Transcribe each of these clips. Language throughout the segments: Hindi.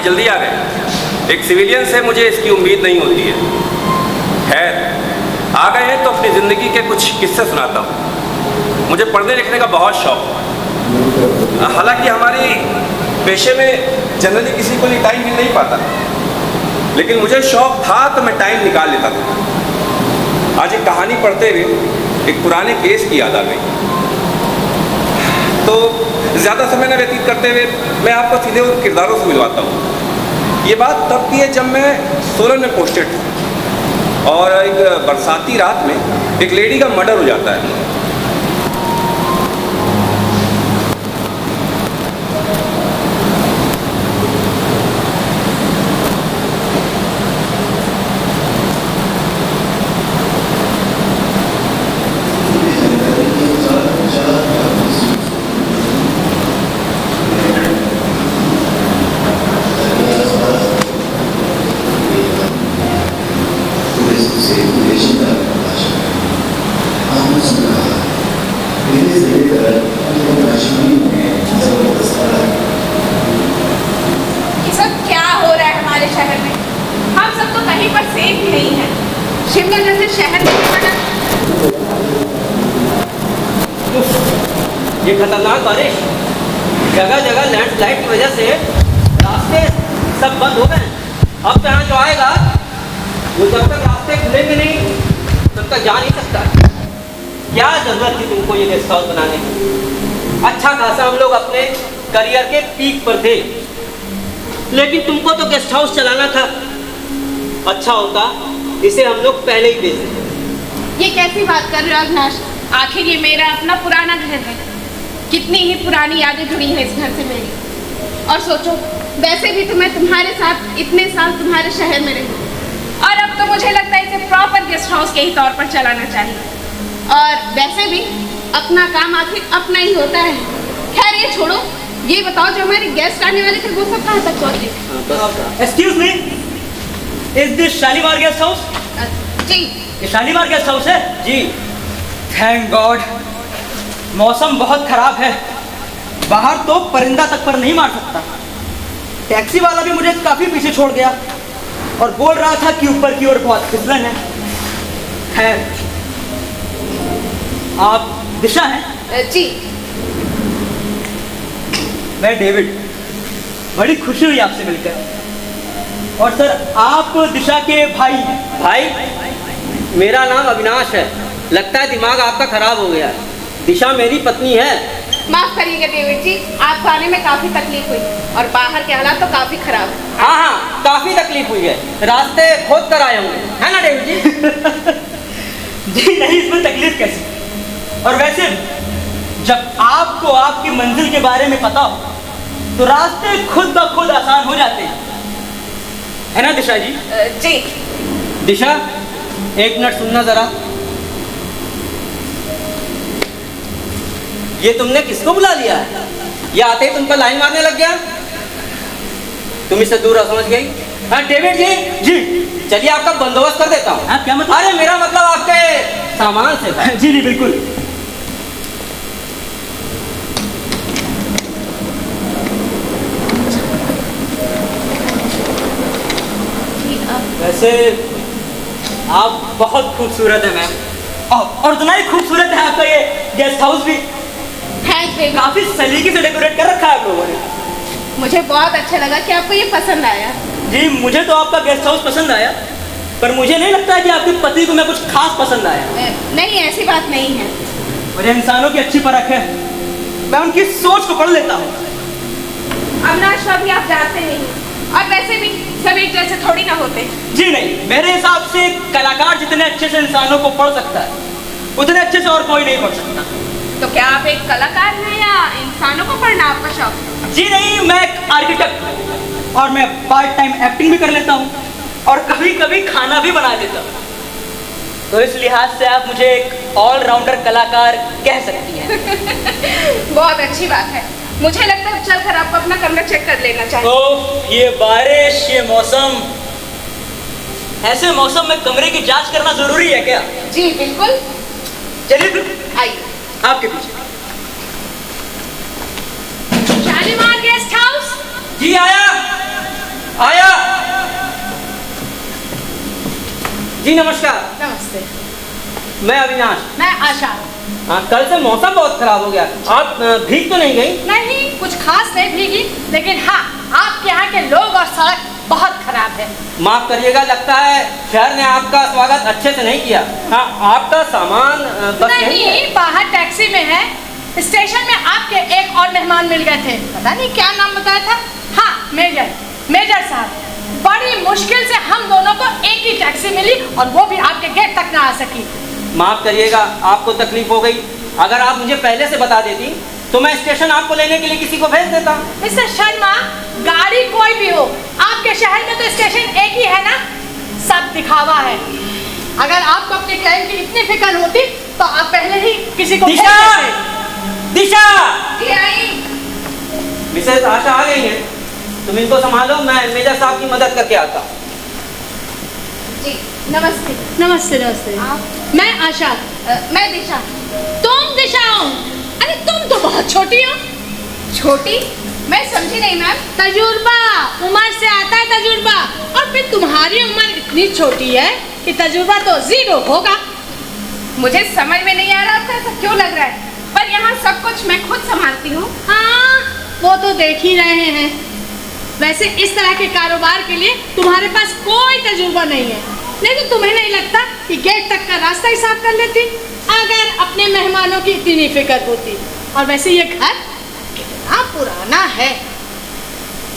जल्दी आ गए। एक सिविलियन से मुझे इसकी उम्मीद नहीं होती है। खैर, आ गए हैं तो अपनी ज़िंदगी के कुछ किस्से सुनाता हूँ। मुझे पढ़ने लिखने का बहुत शौक़। हालांकि हमारे पेशे में जनरली किसी को टाइम मिल नहीं पाता, लेकिन मुझे शौक़ था तो मैं टाइम निकाल लेता था। आज एक कहानी पढ़ते हुए एक पुराने केस की याद आ गई। तो ज़्यादा समय न व्यतीत करते हुए मैं आपको सीधे उन किरदारों से मिलवाता हूँ। ये बात तब की है जब मैं सोलन में पोस्टेड था और एक बरसाती रात में एक लेडी का मर्डर हो जाता है। ये खतरनाक बारिश, जगह जगह लैंडस्लाइड की वजह से रास्ते सब बंद हो गए। अब तो यहाँ जो आएगा वो जब तक रास्ते खुलेंगे नहीं तब तक जा नहीं सकता। क्या जरूरत थी तुमको ये गेस्ट हाउस बनाने की? अच्छा खासा हम लोग अपने करियर के पीक पर थे, लेकिन तुमको तो गेस्ट हाउस चलाना था। अच्छा होता इसे हम लोग पहले ही बेच देते। ये कैसी बात कर रहे हो अविनाश? आखिर ये मेरा अपना पुराना घर है। कितनी ही पुरानी यादें जुड़ी हैं इस घर से मेरी। और सोचो, वैसे भी तो मैं तुम्हारे साथ इतने साल तुम्हारे शहर में रही, और अब तो मुझे लगता है इसे प्रॉपर गेस्ट हाउस के ही तौर पर चलाना चाहिए। और वैसे भी अपना काम आखिर अपना ही होता है। खैर ये छोड़ो, ये बताओ जो हमारे गेस्ट आने वाले थे वो सब कहाँ तक पहुँचे? Excuse me, is this Shalimar guest house? जी, ये शालीमार गेस्ट हाउस है जी। थैंक गॉड, मौसम बहुत खराब है, बाहर तो परिंदा तक पर नहीं मार सकता। टैक्सी वाला भी मुझे काफी पीछे छोड़ गया और बोल रहा था कि ऊपर की ओर बहुत फिसलन है। खैर, आप दिशा हैं? जी। मैं डेविड, बड़ी खुशी हुई आपसे मिलकर। और सर, आप दिशा के भाई हैं? भाई, मेरा नाम अविनाश है। लगता है दिमाग आपका खराब हो गया। दिशा मेरी पत्नी है। माफ करिएगा डेविड जी, आपको आने में काफी तकलीफ हुई और बाहर के हालात तो काफी खराब। हाँ, काफी तकलीफ हुई है। रास्ते खोद कर आए होंगे, है ना डेविड जी? जी नहीं, इसमें तकलीफ कैसी? और वैसे जब आपको आपकी मंजिल के बारे में पता हो तो रास्ते खुद ब खुद आसान हो जाते हैं, है ना दिशा जी? जी। दिशा, एक मिनट सुनना जरा। ये तुमने किसको बुला लिया है? ये आते ही तुम पर लाइन मारने लग गया। तुम इससे दूर समझ गई? हाँ डेविड जी। जी चलिए, आपका बंदोबस्त कर देता हूँ। क्या मतलब? अरे मेरा मतलब आपके सामान से। जी जी बिल्कुल। वैसे आप बहुत खूबसूरत है मैम, और उतना ही खूबसूरत है आपका ये गेस्ट हाउस भी। काफी सलीके से डेकोरेट कर रखा है आप लोगों ने। मुझे बहुत अच्छा लगा कि आपको ये पसंद आया। जी, मुझे तो आपका गेस्ट हाउस पसंद आया, पर मुझे नहीं लगता है कि आपके पति को मैं कुछ खास पसंद आया। नहीं, ऐसी बात नहीं है। मुझे इंसानों की अच्छी परख है, मैं उनकी सोच को पढ़ लेता हूँ। अविनाश को अभी आप जानते नहीं, और वैसे भी सब एक जैसे थोड़ी ना होते। जी नहीं, मेरे हिसाब से कलाकार जितने अच्छे से इंसानों को पढ़ सकता है उतने अच्छे से और कोई नहीं पढ़ सकता। तो क्या आप एक कलाकार हैं या इंसानों को पढ़ना आपका शौक? जी नहीं, मैं एक आर्किटेक्ट हूँ और मैं पार्ट टाइम एक्टिंग भी कर लेता हूँ और कभी कभी खाना भी बना लेता हूँ। तो इस लिहाज से आप मुझे एक ऑलराउंडर कलाकार कह सकती हैं। बहुत अच्छी बात है। मुझे लगता है चलकर आपको अपना कमरा चेक कर लेना चाहिए। तो ये बारिश, ये मौसम, ऐसे मौसम में कमरे की जांच करना जरूरी है क्या? जी बिल्कुल। चलिए फिर आइए। आपके पीछे। Shalimar guest house. जी आया। आया। जी नमस्कार। नमस्ते। मैं अविनाश। मैं आशा। हाँ, कल से मौसम बहुत खराब हो गया। आप भीग तो नहीं गई? नहीं, कुछ खास नहीं भीगी, लेकिन हाँ, आपके यहाँ के लोग और सड़क बहुत खराब है। माफ करिएगा, लगता है शहर ने आपका स्वागत अच्छे से नहीं किया। हाँ, आपका सामान बस यहीं है। नहीं, बाहर टैक्सी में है। स्टेशन में आपके एक और मेहमान मिल गए थे, पता नहीं क्या नाम बताया था। हाँ, मेजर साहब। बड़ी मुश्किल से हम दोनों को एक ही टैक्सी मिली और वो भी आपके गेट तक ना आ सकी। माफ करिएगा, आपको तकलीफ हो गई। अगर आप मुझे पहले से बता देती तो मैं स्टेशन आपको लेने के लिए किसी को भेज देता। मिस्टर शर्मा, गाड़ी कोई भी हो, आपके शहर में तो स्टेशन एक ही है ना। सब दिखावा है। अगर आपको अपने क्लाइंट की इतनी फिक्र होती तो आप पहले ही किसी को भेज देते। दिशा! जी आई। मिसेस आशा आ गई हैं। तुम इनको संभालो, मैं मेजर साहब की मदद करके आता। जी नमस्ते। नमस्ते। नमस्ते। आप? मैं आशा। मैं दिशा। तुम दिशा हो? अरे तुम तो बहुत छोटी हो। छोटी? मैं समझी नहीं मैम। तजुर्बा, उम्र से आता है तजुर्बा, और फिर तुम्हारी उम्र इतनी छोटी है कि तजुर्बा तो 0 होगा। मुझे समझ में नहीं आ रहा था ऐसा क्यों लग रहा है, पर यहाँ सब कुछ मैं खुद संभालती हूँ। हाँ, वो तो देख ही रहे हैं। वैसे इस तरह के कारोबार के लिए तुम्हारे पास कोई तजुर्बा नहीं है, लेकिन तुम्हें नहीं लगता कि गेट तक का रास्ता ही साफ कर लेती अगर अपने मेहमानों की इतनी फिक्र होती। और वैसे ये घर कितना पुराना है।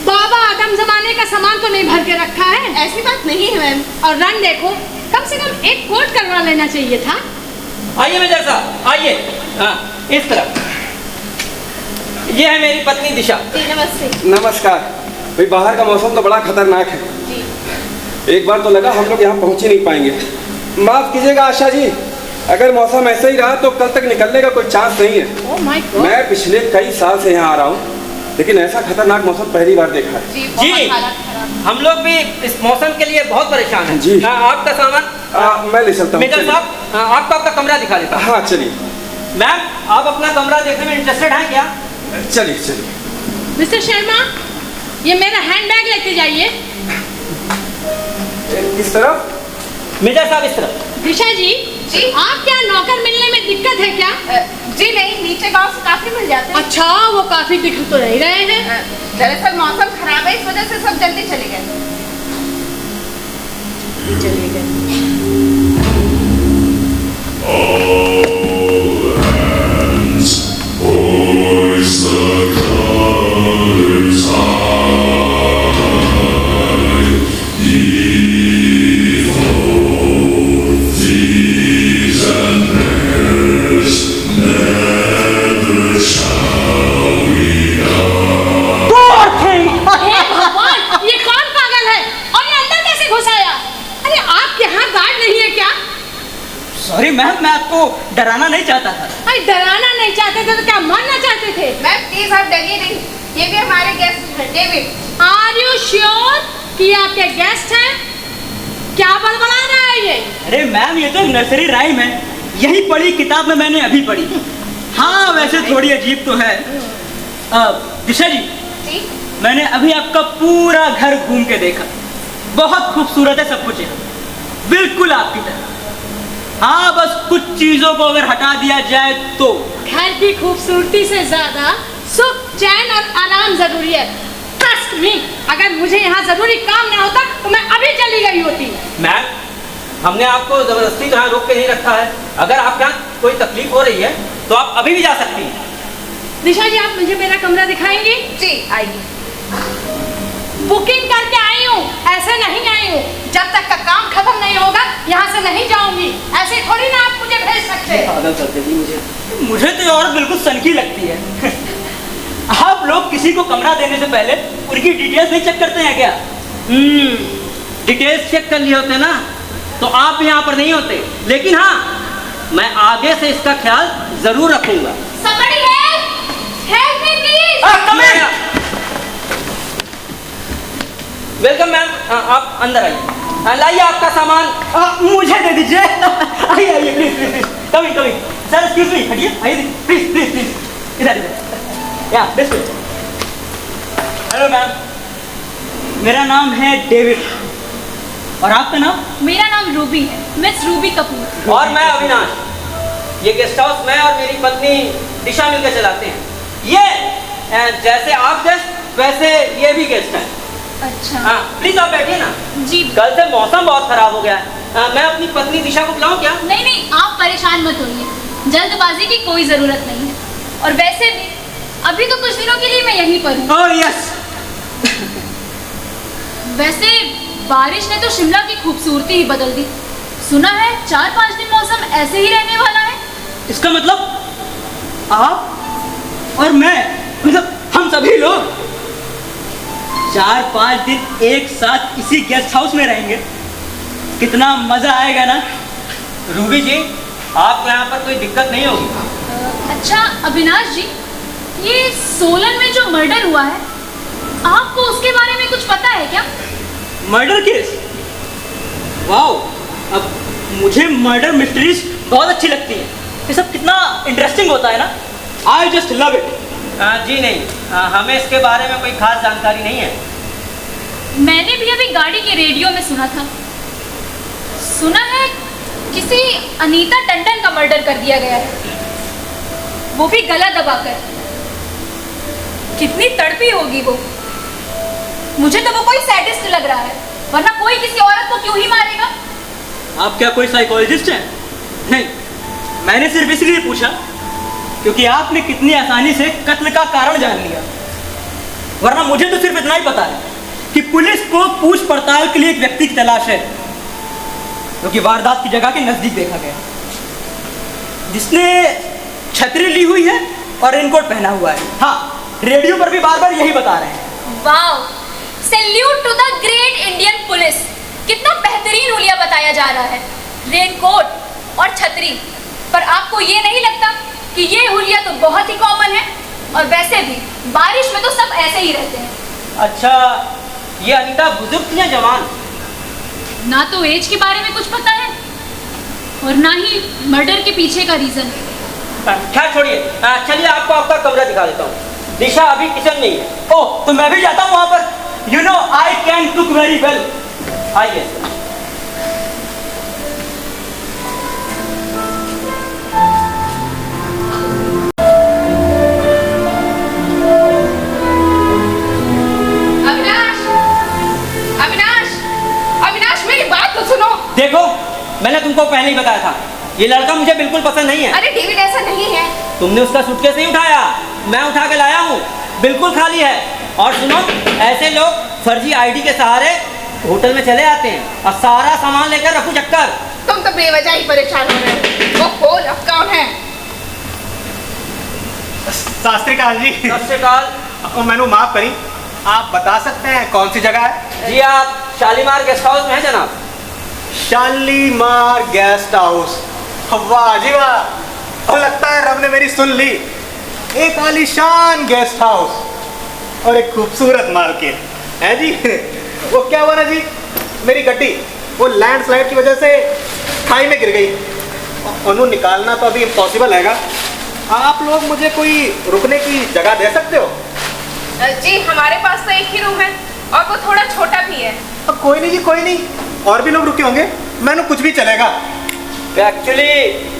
बाबा आदम जमाने का सामान तो नहीं भर के रखा है। ऐसी बात नहीं है मैम। और रंग देखो, कम से कम एक कोट करवा लेना चाहिए था। आइए मेजर साहब, आइए। हाँ, इस तरफ। ये है मेरी पत्नी दिशा। जी नमस्ते। नमस्कार। भाई बाहर का मौसम तो बड़ा खतरनाक है। जी एक बार तो लगा हम लोग यहाँ पहुँच ही नहीं पाएंगे। माफ कीजिएगा आशा जी, अगर मौसम ऐसे ही रहा तो कल तक निकलने का कोई चांस नहीं है। Oh my God. मैं पिछले कई साल से यहाँ आ रहा हूँ, लेकिन ऐसा खतरनाक मौसम पहली बार देखा है। जी जी, बहुत हालत खराब। हम लोग भी इस मौसम के लिए बहुत परेशान हैं। जी। हाँ, आपका सामान मैं ले चलता हूँ। मेजर साहब, आपको आपका कमरा दिखा देता हूँ। हाँ चलिए। मैम, आप अपना कमरा देखने में इंटरेस्टेड हैं क्या? चलिए चलिए। मिस्टर शर्मा, ये मेरा हैंडबैग लेते जाइए। किस तरफ? मेजर साहब इस तरफ। दिशा जी, जी? आप क्या नौकर मिलने में दिक्कत है क्या? जी नहीं, नीचे गांव से काफी मिल जाते हैं। अच्छा, वो काफी दिख तो नहीं रहे हैं। दरअसल मौसम खराब है, इस वजह से सब जल्दी चले गए। चलिए गए। सॉरी मैम, मैं आपको डराना नहीं चाहता था। अरे डराना नहीं चाहते थे तो क्या मारना चाहते थे? मैम प्लीज आप डरिए नहीं, ये भी हमारे गेस्ट हैं, डेविड। आर यू श्योर कि ये आपके गेस्ट हैं? क्या बड़बड़ा रहा है ये? अरे मैम, ये तो नर्सरी राइम है, यही पढ़ी किताब में मैंने अभी पढ़ी। हाँ वैसे थोड़ी अजीब तो है। दिशा जी, जी मैंने अभी आपका पूरा घर घूम के देखा, बहुत खूबसूरत है सब कुछ यहाँ, बिल्कुल आपकी तरह। हाँ बस कुछ चीजों को अगर हटा दिया जाए तो। घर की खूबसूरती से ज्यादा सुख, चैन और आराम जरूरी है। ट्रस्ट मी, अगर मुझे यहाँ जरूरी काम ना होता तो मैं अभी चली गई होती। मैम, हमने आपको जबरदस्ती यहाँ रोक के नहीं रखा है। अगर आपके यहाँ कोई तकलीफ हो रही है तो आप अभी भी जा सकती हैं। दिशा जी, आप मुझे मेरा कमरा दिखाएंगी? जी आइए। बुकिंग करके आई हूँ, ऐसे नहीं आई हूँ। जब तक का काम खत्म नहीं होगा यहाँ से नहीं जाऊंगी। ऐसे थोड़ी ना आप मुझे भेज सकते। पागल करते जी मुझे तो ये औरत बिल्कुल सनकी लगती है। आप लोग किसी को कमरा देने से पहले उनकी डिटेल्स नहीं चेक करते हैं क्या? डिटेल्स चेक कर लिए होते ना तो आप यहाँ पर नहीं होते। लेकिन हाँ, मैं आगे से इसका ख्याल जरूर रखूंगा। Somebody help me please। Welcome ma'am, आप अंदर आइए। लाइए आपका सामान। मुझे दे दीजिए। आइए आइए please please please, coming coming. Sir excuse me, हटिए, आइए प्लीज प्लीज प्लीज, इधर इधर, या दिस वे। Hello ma'am. मेरा नाम है डेविड। और आपका नाम? मेरा नाम रूबी है, मिस रूबी कपूर। और मैं अविनाश। ये गेस्ट हाउस मैं और मेरी पत्नी दिशा मिलकर चलाते हैं। ये जैसे आप गेस्ट वैसे ये भी गेस्ट हैं। अच्छा। हाँ प्लीज आप बैठिए ना। जी। कल से मौसम बहुत खराब हो गया है। मैं अपनी पत्नी दिशा को बुलाऊं क्या? नहीं नहीं, आप परेशान मत होइए, जल्दबाजी की कोई जरूरत नहीं है। और वैसे भी अभी तो कुछ दिनों के लिए मैं यहीं पर हूँ। Oh yes. वैसे बारिश ने तो शिमला की खूबसूरती ही बदल दी। सुना है 4-5 दिन मौसम ऐसे ही रहने वाला है। इसका मतलब आप और मैं, मतलब हम सभी लोग 4-5 दिन एक साथ इसी गेस्ट हाउस में रहेंगे। कितना मजा आएगा ना। रूबी जी, आपको यहाँ पर कोई दिक्कत नहीं होगी? अच्छा अविनाश जी, ये सोलन में जो मर्डर हुआ है, आपको उसके बारे में कुछ पता है क्या? Murder case? वाओ, अब मुझे मर्डर मिस्ट्रीज बहुत अच्छी लगती है। ये सब कितना इंटरेस्टिंग होता है ना। I just love it. जी नहीं, हमें इसके बारे में कोई खास जानकारी नहीं है। मैंने भी अभी गाड़ी के रेडियो में सुना था। सुना है किसी अनीता टंडन का मर्डर कर दिया गया है, वो भी गला दबाकर। कितनी तड़पी होगी वो। मुझे तो वो कोई सैडिस्ट लग रहा है, वरना कोई किसी औरत को क्यों ही मारेगा। आप क्या कोई साइकोलॉजिस्ट हैं? नहीं, मैंने सिर्फ इसलिए पूछा क्योंकि आपने कितनी आसानी से कत्ल का कारण जान लिया। वरना मुझे तो सिर्फ इतना ही पता है कि पुलिस को पूछ पड़ताल के लिए एक व्यक्ति की तलाश है जो कि वारदात की जगह के नजदीक देखा गया, जिसने छतरी ली हुई है और रेनकोट पहना हुआ है। हाँ, रेडियो पर भी बार बार यही बता रहे हैं। Wow, salute to the great Indian police. कितना बेहतरीन हुलिया बताया जा रहा है, रेनकोट और छतरी। पर आपको ये नहीं लगता कि ये हुलिया तो बहुत ही कॉमन है? और वैसे भी बारिश में तो सब ऐसे ही रहते हैं। अच्छा, ये अनीता बुजुर्ग थी या जवान? ना तो एज के बारे में कुछ पता है और ना ही मर्डर के पीछे का रीजन। खैर छोड़िए, चलिए आपको आपका कमरा दिखा देता हूँ। दिशा अभी किचन में ही है। ओह, तो मैं भी जाता हूँ वहां पर। You know I can cook very well. आइए। अविनाश, अविनाश, अविनाश मेरी बात तो सुनो। देखो, मैंने तुमको पहले ही बताया था, ये लड़का मुझे बिल्कुल पसंद नहीं है। अरे डेविड, ऐसा नहीं है। तुमने उसका सूटकेस नहीं उठाया, मैं उठा के लाया हूँ, बिल्कुल खाली है। और सुनो, ऐसे लोग फर्जी आईडी के सहारे होटल में चले आते हैं और सारा सामान लेकर रफू चक्कर। तुम तो बेवजह ही परेशान हो रहे हो। वो खोल, अब कौन है? सत श्री अकाल जी। सत श्री अकाल। मैनू माफ करी, आप बता सकते हैं कौन सी जगह है? जी, आप शालीमार गेस्ट हाउस में हैं जनाब। Shalimar guest house. वाह जी वाह, और लगता है रब ने मेरी सुन ली। एक आलीशान गेस्ट हाउस और एक खूबसूरत मार्केट है जी। वो क्या हुआ ना जी, मेरी गड्डी वो लैंडस्लाइड की वजह से खाई में गिर गई। उन्हें निकालना तो अभी इम्पॉसिबल हैगा। आप लोग मुझे कोई रुकने की जगह दे सकते हो? जी, हमारे पास तो एक ही रूम है और वो थोड़ा छोटा भी है। अब कोई नहीं जी, कोई नहीं, और भी लोग रुके होंगे, मैंने कुछ भी चलेगा। एक्चुअली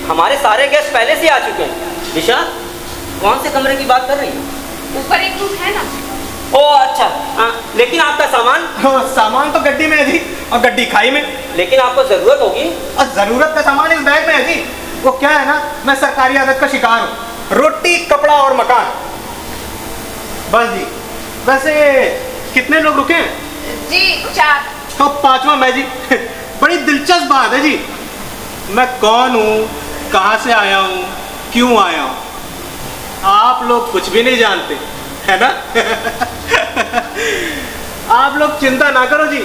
हमारे सारे गेस्ट पहले से आ चुके हैं। दिशा, कौन से कमरे की बात कर रही है? ऊपर एक रूम है ना। ओ अच्छा, लेकिन आपका सामान? हाँ, सामान तो गड्डी में है जी, और गड्डी खाई में। लेकिन आपको जरूरत होगी। और जरूरत का सामान इस बैग में है जी। वो क्या है ना, मैं सरकारी आदत का शिकार हूँ, रोटी कपड़ा और मकान, बस जी। वैसे कितने लोग रुके हैं? जी 4। तो 5वां मैं जी। बड़ी दिलचस्प बात है जी। मैं कौन हूँ, कहाँ से आया हूँ, क्यों आया हूँ, आप लोग कुछ भी नहीं जानते, है ना? आप लोग चिंता ना करो जी,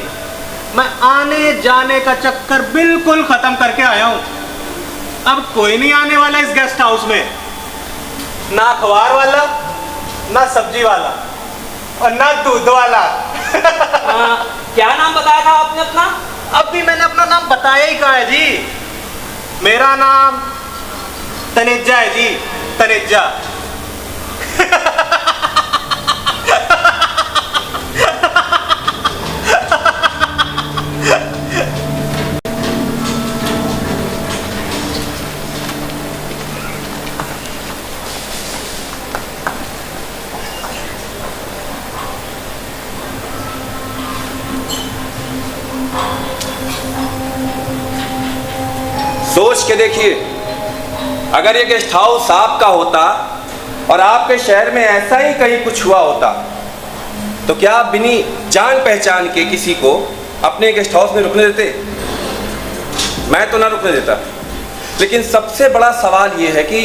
मैं आने जाने का चक्कर बिल्कुल खत्म करके आया हूँ। अब कोई नहीं आने वाला इस गेस्ट हाउस में, ना अखबार वाला, ना सब्जी वाला और ना दूध वाला। क्या नाम बताया था आपने अपना? अब भी मैंने अपना नाम बताया ही कहा है जी। मेरा नाम तनेजा है जी, तनेजा। सोच के देखिए, अगर ये गेस्ट हाउस आपका होता और आपके शहर में ऐसा ही कहीं कुछ हुआ होता तो क्या आप बिनी जान पहचान के किसी को अपने गेस्ट हाउस में रुकने देते? मैं तो ना रुकने देता। लेकिन सबसे बड़ा सवाल ये है कि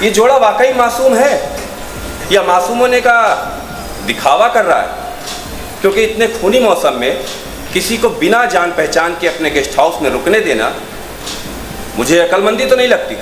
ये जोड़ा वाकई मासूम है या मासूम होने का दिखावा कर रहा है? क्योंकि इतने खूनी मौसम में किसी को बिना जान पहचान के अपने गेस्ट हाउस में रुकने देना मुझे अक्लमंदी तो नहीं लगती।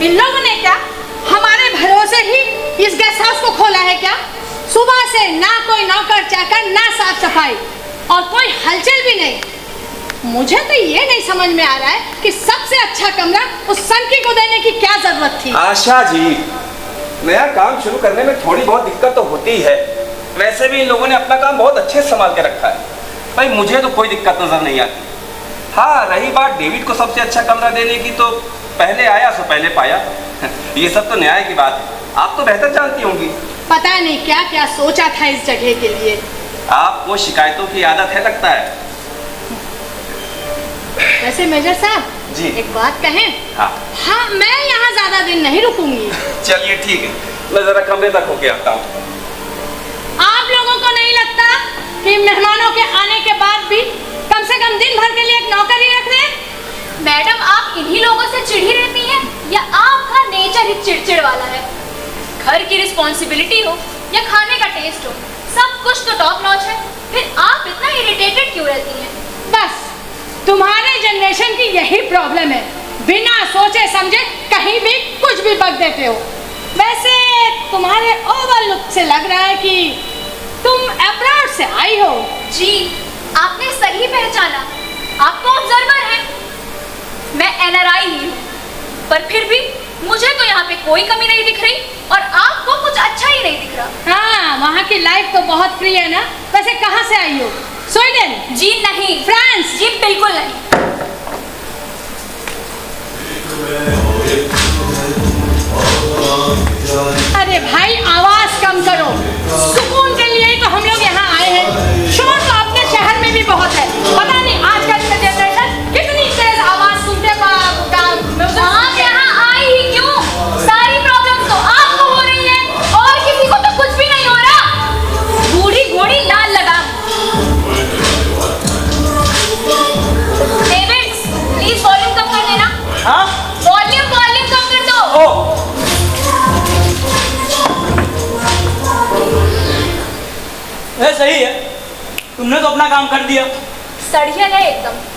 इन लोगों ने क्या हमारे भरोसे ही इस गेस्ट हाउस को खोला है क्या? सुबह से ना कोई नौकर चाकर, ना साफ सफाई और कोई हलचल भी नहीं। मुझे तो ये नहीं समझ में आ रहा है कि सबसे अच्छा कमरा उस सनकी को देने की क्या जरूरत थी। आशा जी, नया काम शुरू करने में थोड़ी बहुत दिक्कत तो होती ही है। वैसे भी इन लोगों ने अपना काम बहुत अच्छे से संभाल के रखा है। भाई मुझे तो कोई दिक्कत नजर नहीं आती। हाँ, रही बात डेविड को सबसे अच्छा कमरा देने की, तो पहले आया सो पहले पाया। ये सब तो न्याय की बात है, आप तो बेहतर जानती होंगी। पता नहीं क्या क्या सोचा था इस जगह के लिए। आपको शिकायतों की आदत है लगता है। वैसे मेजर साहब जी, एक बात कहें? हाँ, मैं यहाँ ज्यादा दिन नहीं रुकूंगी। चलिए ठीक है, मैं जरा कमरे तक होके आता हूँ। आप लोगों को नहीं लगता कि मेहमानों के आने के बाद भी कम से कम दिन भर के लिए एक नौकर ही रख रहे हैं? मैडम, आप इन्हीं लोगों से चिढ़ी रहती हैं या आपका नेचर ही चिड़चिड़ वाला है? घर की रिस्पॉन्सिबिलिटी हो या खाने का टेस्ट हो, सब कुछ तो टॉप नॉच है, फिर आप इतना इरिटेटेड क्यों रहती हैं? बस तुम्हारे जनरेशन की यही प्रॉब्लम है, बिना सोचे समझे कहीं भी कुछ भी बक देते हो। वैसे तुम्हारे ओवर लुक से लग रहा है कि तुम अब्रॉड से आई हो। जी, आपने सही पहचाना, आप तो ऑब्जर्वर हैं। मैं NRI ही हूँ, पर फिर भी मुझे तो यहाँ पे कोई कमी नहीं दिख रही और आपको कुछ अच्छा ही नहीं दिख रहा। हाँ, वहाँ की लाइफ तो बहुत फ्री है ना। वैसे कहाँ से आई हो? स्वीडन? जी नहीं। फ्रांस? जी बिल्कुल नहीं। अरे भाई, आवाज कम करो। सुकून के लिए ही तो हम लोग यहाँ आए हैं। शोर तो अपने शहर में भी बहुत है। पता नहीं आजकल का जनरेशन कितनी तेज आवाज सुनते आप यहाँ आई ही क्यों? सारी प्रॉब्लम तो आपको हो रही है और किसी को तो कुछ भी नहीं हो रहा। बूढ़ी घोड़ी लाल लगाम। डेविड, प्लीज वॉल्यूम कम कर देना। हाँ? वॉल्यूम कम कर दो। ये सही है, तुमने तो अपना काम कर दिया। सड़ियल है एकदम।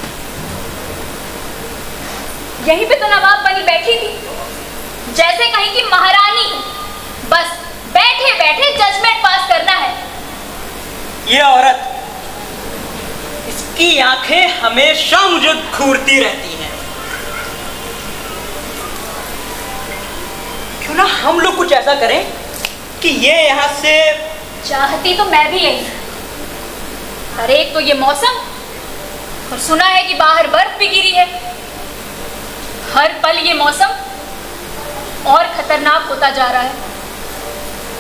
यहीं पे तो नवाब बनी बैठी थी, जैसे कहीं की महारानी। बस बैठे बैठे जजमेंट पास करना है। ये औरत, इसकी आंखें हमेशा मुझे घूरती रहती हैं। क्यों ना हम लोग कुछ ऐसा करें कि ये यहाँ से। चाहती तो मैं भी यही। अरे एक तो ये मौसम, और सुना है कि बाहर बर्फ भी गिरी है। हर पल ये मौसम और खतरनाक होता जा रहा है।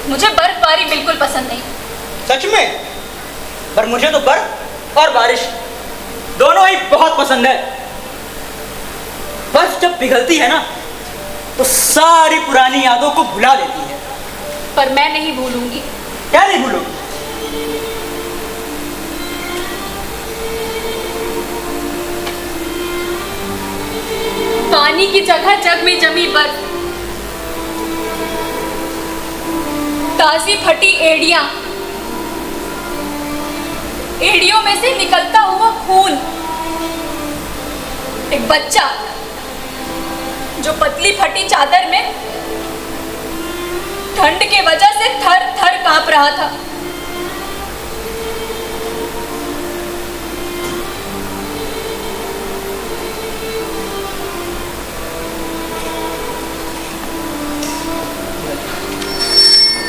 मुझे बर्फबारी बिल्कुल पसंद नहीं। सच में? पर मुझे तो बर्फ और बारिश दोनों ही बहुत पसंद है। बर्फ जब पिघलती है ना, तो सारी पुरानी यादों को भुला देती है। पर मैं नहीं भूलूंगी। क्या नहीं भूलोगी? पानी की जगह जग में जमी बर्फ, ताजी फटी एड़ियों में से निकलता हुआ खून, एक बच्चा जो पतली फटी चादर में ठंड के वजह से थर थर कांप रहा था।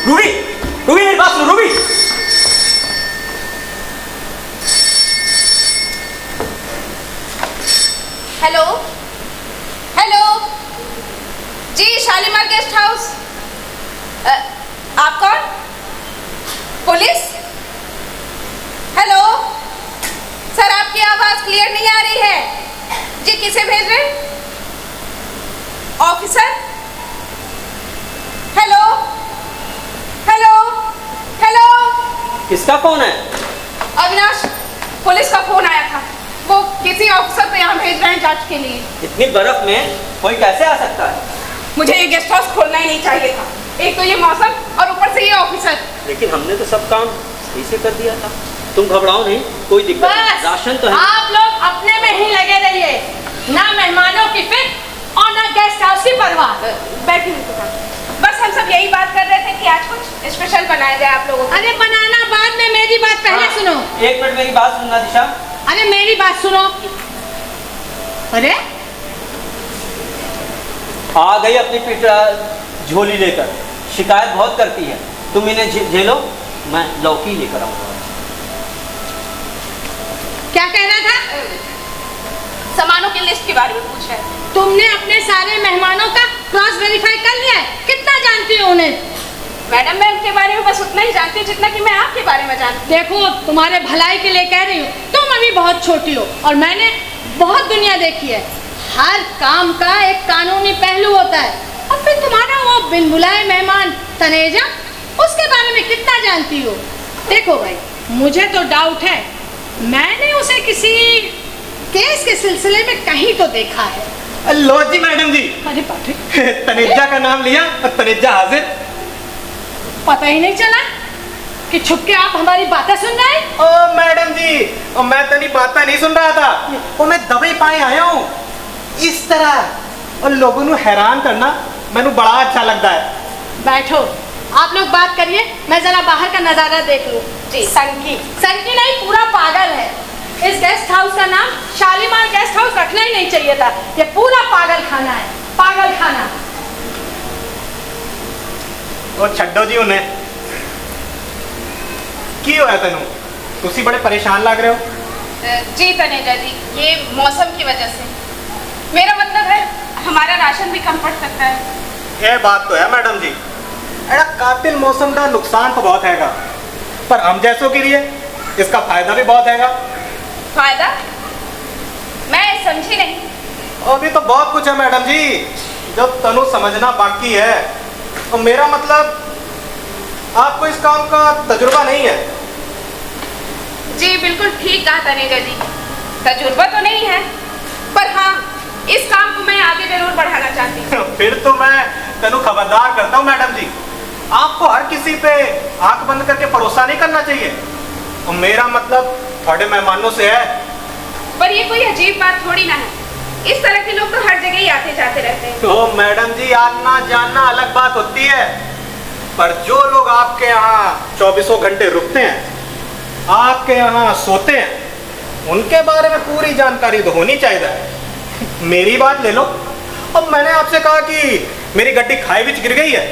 रूबी, रूबी मेरी बात सुनो, रूबी। हेलो हेलो जी, शालीमार गेस्ट हाउस। आप कौन? पुलिस? हेलो सर, आपकी आवाज क्लियर नहीं आ रही है जी। किसे भेज रहे हैं? ऑफिसर? Hello hello hello. किसका फोन है? अविनाश, पुलिस का फोन आया था। वो किसी ऑफिसर को यहाँ भेज रहे हैं जांच के लिए। इतनी बर्फ में कोई कैसे आ सकता है? मुझे ये गेस्ट हाउस खोलना ही नहीं चाहिए था। एक तो ये मौसम और ऊपर से ये ऑफिसर। लेकिन हमने तो सब काम सही से कर दिया था। तुम घबराओ नहीं, कोई दिक्कत नहीं, बस राशन तो है। आप लोग अपने में ही लगे रहिए, ना मेहमानों की फिक्र और ना गेस्ट हाउस की परवाह। बैठिए बस, हम सब यही बात कर रहे थे कि आज कुछ स्पेशल बनाया जाए आप लोगों को। अरे बनाना बाद में, मेरी बात पहले हाँ, सुनो। एक मिनट मेरी बात सुनना दिशा। अरे मेरी बात सुनो। अरे आ गई अपनी पिटा झोली लेकर, शिकायत बहुत करती है। तुम इन्हें झेलो, मैं लौकी लेकर आऊंगा। क्या कहना था? सामानों की लिस्ट के बारे में पूछ रहे थे। तुमने अपने सारे मेहमानों का क्रॉस वेरीफाई कर लिया है? कितना जानती हो उन्हें? मैडम, मैं उनके बारे में बस उतना ही जानती हूँ जितना कि मैं आपके बारे में जानती हूँ। देखो, तुम्हारे भलाई के लिए कह रही हूँ, तुम अभी बहुत छोटी हो और मैंने बहुत दुनिया देखी है। हर काम का एक कानूनी पहलू होता है। और फिर तुम्हारा वो बिन बुलाए मेहमान तनेजा, उसके बारे में कितना जानती हो? देखो भाई, मुझे तो डाउट है, मैंने उसे किसी केस के सिलसिले में कहीं तो देखा है। लो जी मैडम जी, अरे बाप रे, तनेजा का नाम लिया और तनेजा हाजिर। पता ही नहीं चला कि छुप के आप हमारी बातें सुन रहे हैं। ओ मैडम जी, ओ मैं तनी बातें नहीं सुन रहा था, ओ मैं दवाई पाए आया हूँ। इस तरह और लोगों को हैरान करना मैंने बड़ा अच्छा लगता है। बैठो, आप लोग बात करिए, मैं जरा बाहर का नजारा देख लूं। जी। सनकी सनकी नहीं, पूरा पागल है। इस गेस्ट हाउस का नाम शालीमार गेस्ट हाउस रखना ही नहीं चाहिए था। ये पूरा पागल खाना है, पागल खाना। ओ छड्डो जी उन्हें की होया तेनू, तुसी बड़े परेशान लग रहे हो। जी तनेजा जी, ये मौसम की वजह से। मेरा मतलब है हमारा राशन भी कम पड़ सकता है। ये बात तो है मैडम जी, एड़ा कातिल मौसम का नुकसान तो बहुत हैगा, पर हम जैसों के लिए इसका फायदा भी बहुत हैगा। फायदा? मैं समझी नहीं। अभी तो बहुत कुछ है मैडम जी, जो तनु समझना बाकी है। और मेरा मतलब आपको इस काम का तजुर्बा नहीं है। जी बिल्कुल ठीक कहा तनेजा जी, तजुर्बा तो नहीं है, पर हाँ इस काम को मैं आगे जरूर बढ़ाना चाहती हूँ। फिर तो मैं तनु खबरदार करता हूँ मैडम जी, आपको हर किसी पे आंख बंद करके भरोसा नहीं करना चाहिए। और मेरा मतलब थोड़े मेहमानों से है। पर ये कोई अजीब बात थोड़ी ना है, इस तरह के लोग तो हर जगह ही आते जाते रहते हैं। तो मैडम जी, आना जानना अलग बात होती है, पर जो लोग आपके यहाँ 24 घंटे रुकते हैं, आपके यहाँ सोते हैं, उनके बारे में पूरी जानकारी तो होनी चाहिए। मेरी बात ले लो, अब मैंने आपसे कहा कि मेरी गड्डी खाई बिच गिर गई है,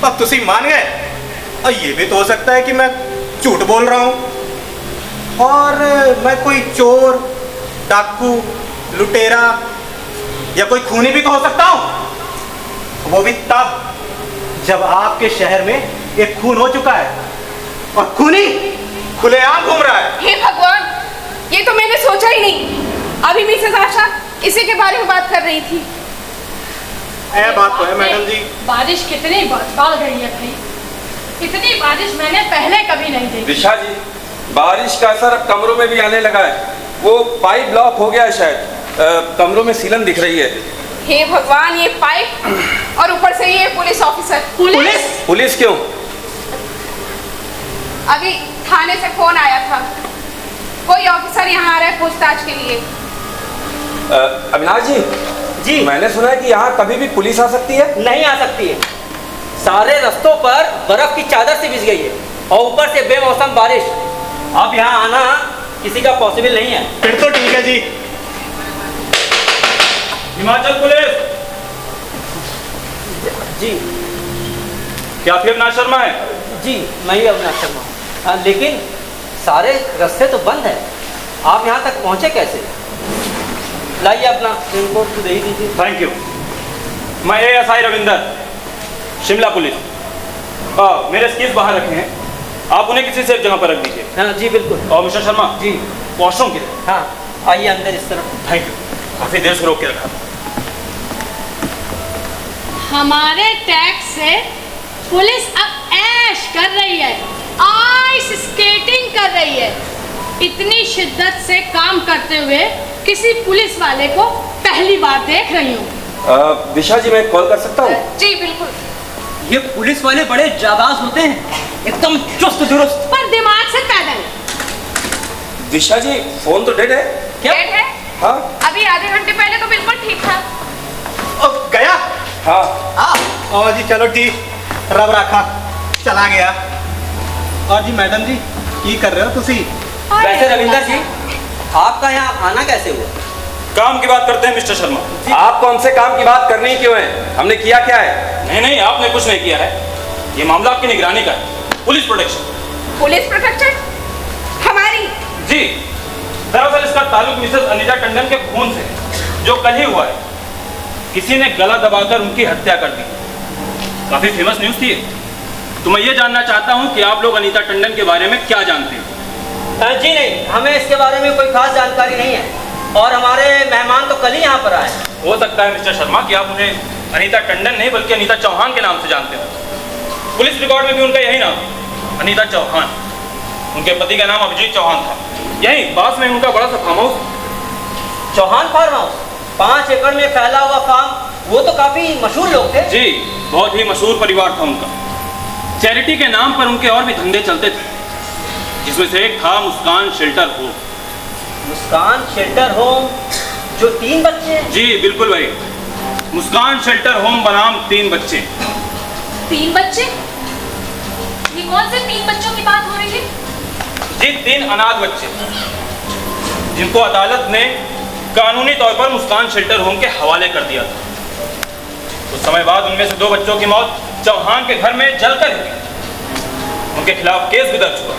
अब तुसी मान गए। और ये भी तो हो सकता है कि मैं झूठ बोल रहा हूँ और मैं कोई चोर, डाकू, लुटेरा या कोई खूनी भी तो हो सकता हूँ। वो भी तब जब आपके शहर में एक खून हो चुका है और खूनी खुलेआम घूम रहा है। हे भगवान, ये तो मैंने सोचा ही नहीं। अभी मिसेस आशा इसी के बारे में बात कर रही थी। ये बात तो है मैडम जी। बारिश कितनी बढ़ गई है भाई, इतनी बारिश मैंने पहले कभी नहीं देखी। दिशा जी, बारिश का असर अब कमरों में भी आने लगा है। वो पाइप ब्लॉक हो गया है शायद, कमरों में सीलन दिख रही है। हे भगवान, ये पाइप और ऊपर से ये पुलिस ऑफिसर। पुलिस? पुलिस क्यों? अभी थाने से फोन आया था, कोई ऑफिसर यहाँ आ रहा है पूछताछ के लिए। अविनाश जी, जी मैंने सुना है कि यहाँ कभी भी पुलिस आ सकती है। नहीं आ सकती है। सारे रास्तों पर बर्फ की चादर से बिछ गई है और ऊपर से बेमौसम बारिश। अब यहाँ आना किसी का पॉसिबल नहीं है। फिर तो ठीक है जी। हिमाचल पुलिस जी क्या आप अविनाश शर्मा है? जी मैं ही अविनाश शर्मा। हाँ, लेकिन सारे रास्ते तो बंद है, आप यहाँ तक पहुँचे कैसे? लाइए अपना रिपोर्ट तो दे ही दीजिए। Thank you. मैं ASI रविंदर, शिमला पुलिस। मेरे स्कीज बाहर रखे हैं, आप उन्हें किसी सेफ जगह पर रख दीजिए। हाँ जी बिल्कुल। और मिस्टर शर्मा जी वॉशरूम किधर? हाँ आइए अंदर इस तरफ। थैंक यू, काफी देर से रोक के रखा। हमारे टैक्स से पुलिस अब ऐश कर रही है, आइस स्केटिंग कर रही है। इतनी शिद्दत से काम करते हुए किसी पुलिस वाले को पहली बार देख रही हूँ। दिशा जी, मैं कॉल कर सकता हूँ? जी बिल्कुल। ये पुलिस वाले बड़े जाबाज होते हैं, एकदम चुस्त दुरुस्त। पर दिमाग से पैदल। दिशा जी, फोन तो डेड है। क्या? डेड है? हाँ अभी आधे घंटे पहले तो बिल्कुल ठीक था। गया? हाँ। और जी चलो ठीक, रब रखा, चला गया। और जी मैडम जी, की कर रहे हो तुसी? वैसे रविंदर जी, आपका यहाँ आना कैसे हुआ? काम की बात करते हैं मिस्टर शर्मा। आपको हमसे काम की बात करनी क्यों है? हमने किया क्या है? नहीं नहीं, आपने कुछ नहीं किया है, ये मामला आपकी निगरानी का है। Police protection. पुलिस प्रोटेक्शन हमारी? जी, दरअसल इसका ताल्लुक मिसेस अनीता टंडन के खून से, जो कल ही हुआ है। किसी ने गला दबाकर उनकी हत्या कर दी। काफी फेमस न्यूज थी। तो मैं ये जानना चाहता हूँ कि आप लोग अनीता टंडन के बारे में क्या जानते हैं? जी नहीं, हमें इसके बारे में कोई खास जानकारी नहीं है, और हमारे मेहमान तो कल ही यहाँ पर आए। हो सकता है मिस्टर शर्मा कि आप उन्हें अनीता टंडन नहीं बल्कि अनीता चौहान के नाम से जानते हो। पुलिस रिकॉर्ड में भी उनका यही नाम है, अनीता चौहान। उनके पति का नाम अभिजीत चौहान था। यही पास में उनका बड़ा सा farm house. Chauhan farm house, 5 एकड़ में फैला हुआ फार्म, वो तो काफी मशहूर लोग थे। जी, बहुत ही मशहूर परिवार था उनका। चैरिटी के नाम पर उनके और भी धंधे चलते थे, जिसमें से एक था मुस्कान शेल्टर होम। मुस्कान शेल्टर होम, जो 3 बच्चे हैं? जी बिल्कुल भाई, मुस्कान शेल्टर होम बनाम 3 बच्चे। 3 बच्चे? ये कौन से 3 बच्चों की बात हो रही है? जी, 3 अनाथ बच्चे, जिनको अदालत ने कानूनी तौर पर मुस्कान शेल्टर होम के हवाले कर दिया था। कुछ समय बाद उनमें से 2 बच्चों की मौत चौहान के घर में जलकर हुई। उनके खिलाफ केस भी दर्ज हुआ,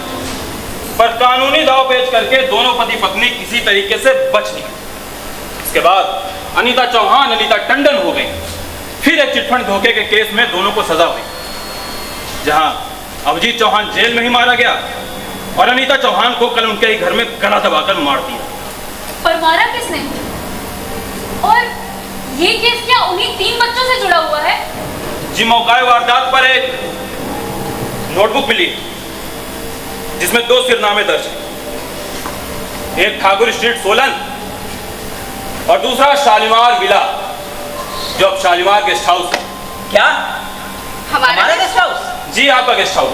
पर कानूनी दाव पेच करके दोनों पति पत्नी किसी तरीके से बच निकले। इसके बाद अनीता चौहान अनीता टंडन हो गई। फिर एक चिटफंड धोखे के केस में दोनों को सजा हुई, जहां अभिजीत चौहान जेल में ही मारा गया और अनीता चौहान को कल उनके ही घर में गला दबाकर मार दिया। पर मारा किसने? और ये केस क्या उन्हीं 3 बच्चों से जुड़ा हुआ है? जी, मौकाए वारदात पर एक नोटबुक मिली जिसमें 2 सिरनामे दर्ज हैं। एक ठाकुर स्ट्रीट सोलन और दूसरा शालीमार विला, जो अब शालीमार गेस्ट हाउस है। क्या? हमारा गेस्ट हाउस? जी, आपका गेस्ट हाउस।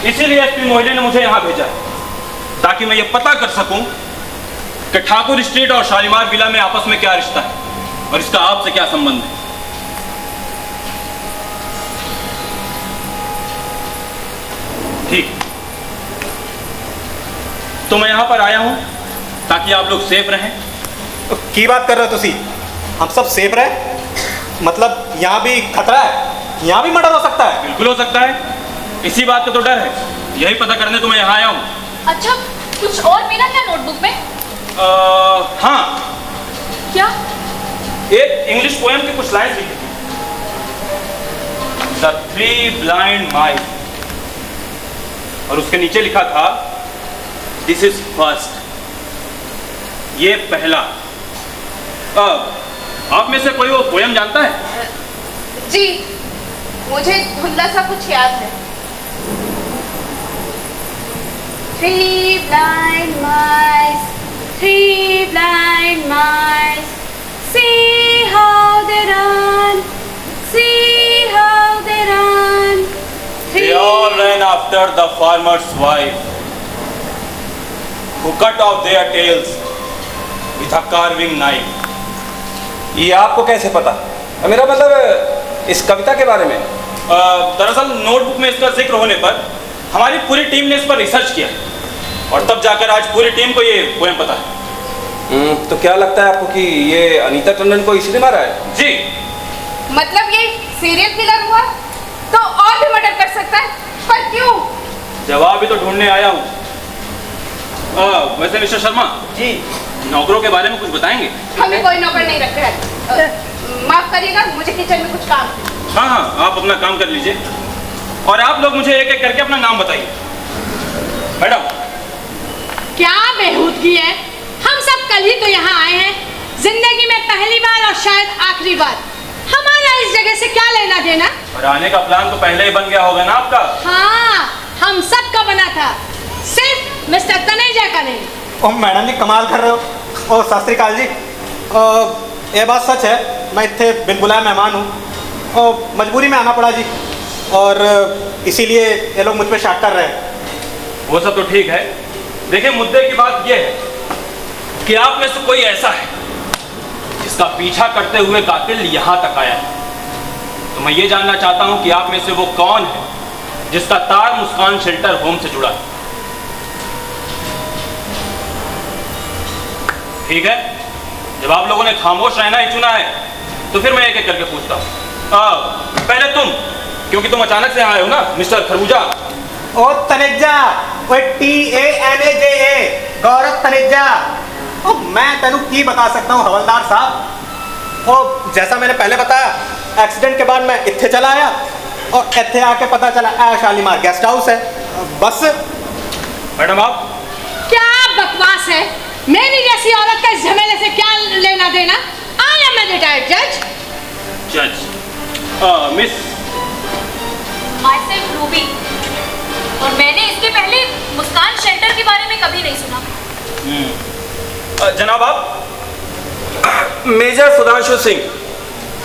इसीलिए एसपी मोहिले ने मुझे यहाँ भेजा है, ताकि मैं ये पता कर सकूं कि ठाकुर स्ट्रीट और शालीमार विला में आपस में क्या रिश्ता है और इसका आपसे क्या संबंध है। ठीक, तो मैं यहाँ पर आया हूँ ताकि आप लोग सेफ रहें। तो की बात कर रहे हो तुसी? हम सब सेफ रहे? मतलब यहाँ भी खतरा है, यहाँ भी मर्डर हो सकता है? बिल्कुल हो सकता है, इसी बात का तो डर है। यही पता करने तो मैं यहाँ आया हूँ। अच्छा, कुछ और मिला क्या नोटबुक में? हाँ, क्या? एक इंग्लिश पोएम की कुछ लाइन्स लिखी थी। द 3 ब्लाइंड माइस, और उसके नीचे लिखा था दिस इज फर्स्ट, ये पहला। आप में से कोई वो पोएम जानता है? जी, मुझे धुंधला सा कुछ याद है। 3 blind mice, 3 blind mice, see how after the farmer's wife, who cut off their tails with a carving knife. ये आपको कैसे पता? मेरा मतलब इस कविता के बारे में। दरअसल नोटबुक में इसका जिक्र होने पर हमारी पूरी टीम ने इस पर रिसर्च किया और तब जाकर आज पूरी टीम को ये पोएम पता है। तो क्या लगता है आपको कि ये अनीता टंडन को इसलिए मारा है? जी। मतलब ये सीरियल किलर हुआ तो और भी मर्डर कर सकता है, पर क्यों? जवाब ही तो ढूंढने आया हूँ। वैसे मिस्टर शर्मा जी, नौकरों के बारे में कुछ बताएंगे? हमें कोई नौकर नहीं रखते हैं। माफ करिएगा, मुझे किचन में कुछ काम है। हाँ हाँ, आप अपना काम कर लीजिए और आप लोग मुझे एक एक करके अपना नाम बताइए। मैडम। क्या बेहूदगी है, हम सब कल ही तो यहाँ आए हैं, जिंदगी में पहली बार और शायद आखिरी बार। हमारा इस जगह से क्या लेना देना? और आने का प्लान तो पहले ही बन गया होगा ना आपका? हाँ, हम सब का बना था, सिर्फ मिस्टर तनेजा का नहीं। ओ मैडम जी कमाल कर रहे हो। ओ सत श्री अकाल जी। ये बात सच है, मैं इतने बिन बुलाए मेहमान हूँ और मजबूरी में आना पड़ा जी, और इसीलिए ये लोग मुझ पर शक कर रहे हैं। वो सब तो ठीक है, देखिए मुद्दे की बात यह है कि आप में से कोई ऐसा है जिसका पीछा करते हुए कातिल यहाँ तक आया है। तो मैं ये जानना चाहता हूँ कि आप में से वो कौन है जिसका तार मुस्कान शेल्टर होम से जुड़ा है। ठीक है, जब आप लोगों ने खामोश रहना ही चुना है तो फिर मैं एक एक करके पूछता हूँ। पहले तुम, क्योंकि तुम अचानक से आए हो ना, मिस्टर खरबूजा। ओ तनेजा, ओ TANAJA, गौरव तनेजा। ओ मैं तेनू की बता सकता हूँ हवलदार साहब। ओ जैसा मैंने पहले बताया, एक्सीडेंट के बाद मैं इत्थे चला आया और इत्थे आके पता चला शालीमार गेस्ट हाउस है, बस। मैडम आप? क्या बकवास है, मेरी जैसी औरत का इस झमेले से क्या लेना देना? आई एम ए रिटायर्ड जज। मिस? माय सेल्फ रूबी, और मैंने इसके पहले मुस्कान शेल्टर के बारे में कभी नहीं सुना। जनाब आप? मेजर सुधांशु सिंह।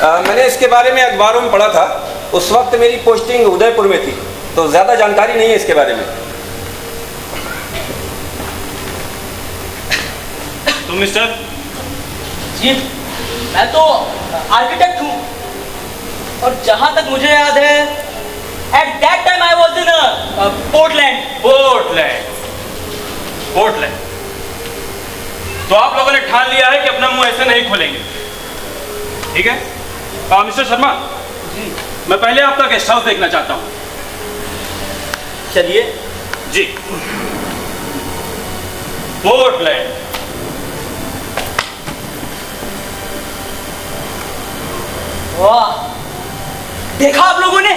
मैंने इसके बारे में अखबारों में पढ़ा था, उस वक्त मेरी पोस्टिंग उदयपुर में थी, तो ज़्यादा जानकारी नहीं है इसके बारे में। तुम मिस्टर? जी, मैं तो आर्किटेक्ट हूँ और जहाँ तक मुझे याद है, at that time I was in Portland. तो आप लोगों ने ठान लिया है कि अपना मुंह ऐसे नहीं खोलेंगे, ठीक है? मिस्टर शर्मा जी, मैं पहले आपका गेस्ट हाउस देखना चाहता हूँ। चलिए। जी। पोर्टलैंड। वाह, देखा आप लोगों ने,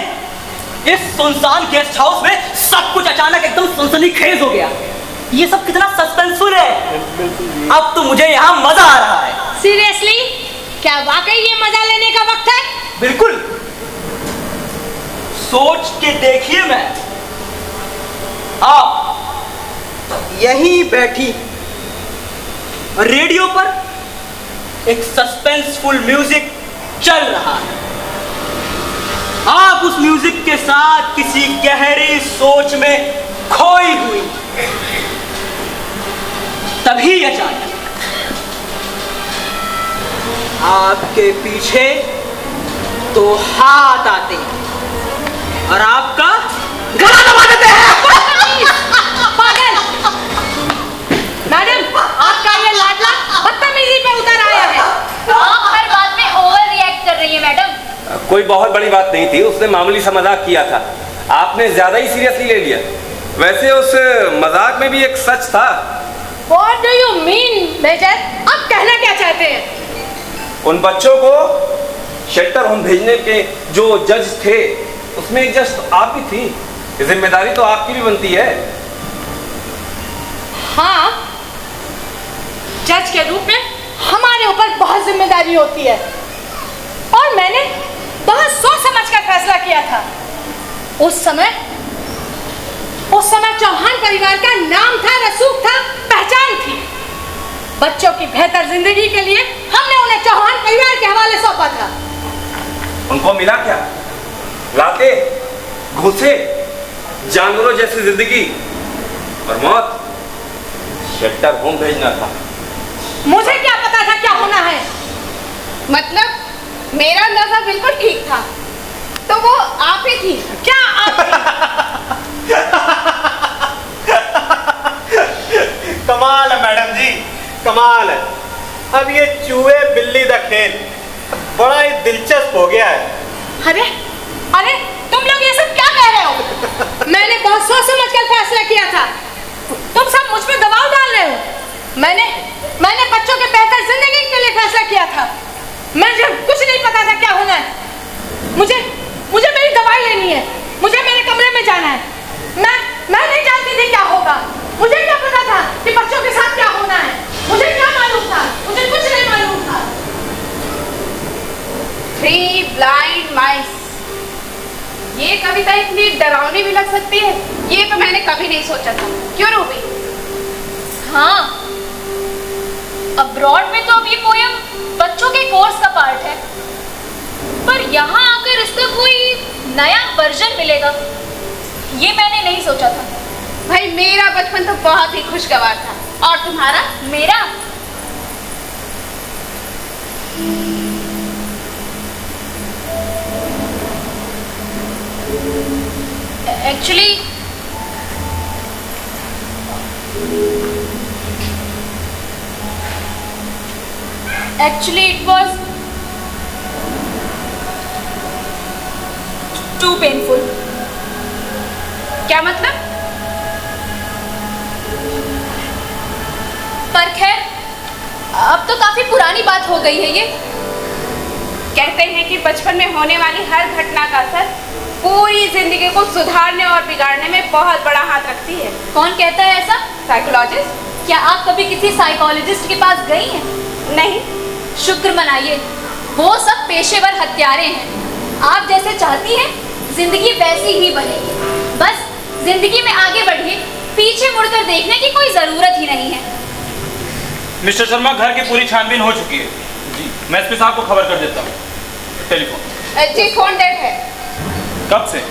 इस सुनसान गेस्ट हाउस में सब कुछ अचानक एकदम सनसनीखेज हो गया। ये सब कितना सस्पेंसफुल है। अब तो मुझे यहाँ मजा आ रहा है। सीरियसली, क्या वाकई ये मजा लेने का वक्त है? बिल्कुल। सोच के देखिए, मैं आप यहीं बैठी रेडियो पर एक सस्पेंसफुल म्यूजिक चल रहा है, आप उस म्यूजिक के साथ किसी गहरी सोच में खोई हुई, तभी अचानक आपके पीछे तो हाथ आते हैं और आपका गला दबा देते हैं। पागल! मैडम, आपका ये लाडला बदतमीजी पे उतर आया है। आप हर बात में ओवर रिएक्ट कर रही है मैडम। कोई बहुत बड़ी बात नहीं थी, उसने मामूली सा मजाक किया था, आपने ज्यादा ही सीरियसली ले लिया। वैसे उस मजाक में भी एक सच था। What do you mean, major? आप कहना क्या चाहते हैं? उन बच्चों को शेल्टर होम भेजने के जो जज थे, उसमें एक जज तो आप भी थी, जिम्मेदारी तो आपकी भी बनती है। हाँ, जज के रूप में हमारे ऊपर बहुत जिम्मेदारी होती है और मैंने बहुत सोच समझ कर फैसला किया था। उस समय चौहान परिवार का नाम था, रसूख था, पहचान थी। बच्चों की बेहतर जिंदगी के लिए हमने उन्हें चौहान परिवार के हवाले सौंपा था। उनको मिला क्या? लाते, घुसे, जानवरों जैसी जिंदगी और मौत शेल्टर होम भेजना था। मुझे क्या पता था क्या होना है? मतलब मेरा अंदाजा बिल्कुल ठीक था, तो वो आप ही थी। क्या आप? कमाल है मैडम जी, कमाल है। अब ये चूहे बिल्ली का खेल बड़ा ही दिलचस्प हो गया है। अरे अरे तुम लोग ये सब क्या कह रहे हो? मैंने बहुत सोच समझ कर फैसला किया था। तुम सब मुझ पे दबाव डाल रहे हो। मैंने बच्चों के बेहतर जिंदगी के लिए फैसला किया था। मुझे कुछ नहीं पता था क्या होना है। मुझे मेरी दवाई लेनी है, मुझे मेरे कमरे में जाना है। मैं नहीं जानती थी क्या होगा। मुझे क्या पता था कि बच्चों के साथ क्या होना है? मुझे क्या मालूम था? मुझे कुछ नहीं मालूम था। 3 blind mice, ये कविता इतनी डरावनी भी लग सकती है, ये तो मैंने कभी नहीं सोचा था। क्यों रूबी? हाँ, अब्रॉड में तो अब ये पोयम बच्चों के कोर्स का पार्ट है, पर यहाँ आकर इसका कोई नया वर्जन मिलेगा, ये मैंने नहीं सोचा था। भाई मेरा बचपन तो बहुत ही खुशगवार था। और तुम्हारा? मेरा actually it was too painful. क्या मतलब? पर खैर, अब तो काफी पुरानी बात हो गई है ये। कहते हैं कि बचपन में होने वाली हर घटना का असर पूरी जिंदगी को सुधारने और बिगाड़ने में बहुत बड़ा हाथ रखती है। कौन कहता है ऐसा? साइकोलॉजिस्ट। क्या आप कभी किसी साइकोलॉजिस्ट के पास गई हैं? नहीं। शुक्र मनाइए, वो सब पेशेवर हत्यारे हैं। आप जैसे चाहती हैं जिंदगी वैसी ही बनेगी। बस जिंदगी में आगे बढ़िए, पीछे मुड़कर देखने की कोई जरूरत ही नहीं है। मिस्टर शर्मा, घर की पूरी छानबीन हो चुकी है जी। मैं एसपी साहब को खबर कर देता हूँ। टेलीफोन जी फोन डेड है। कब से?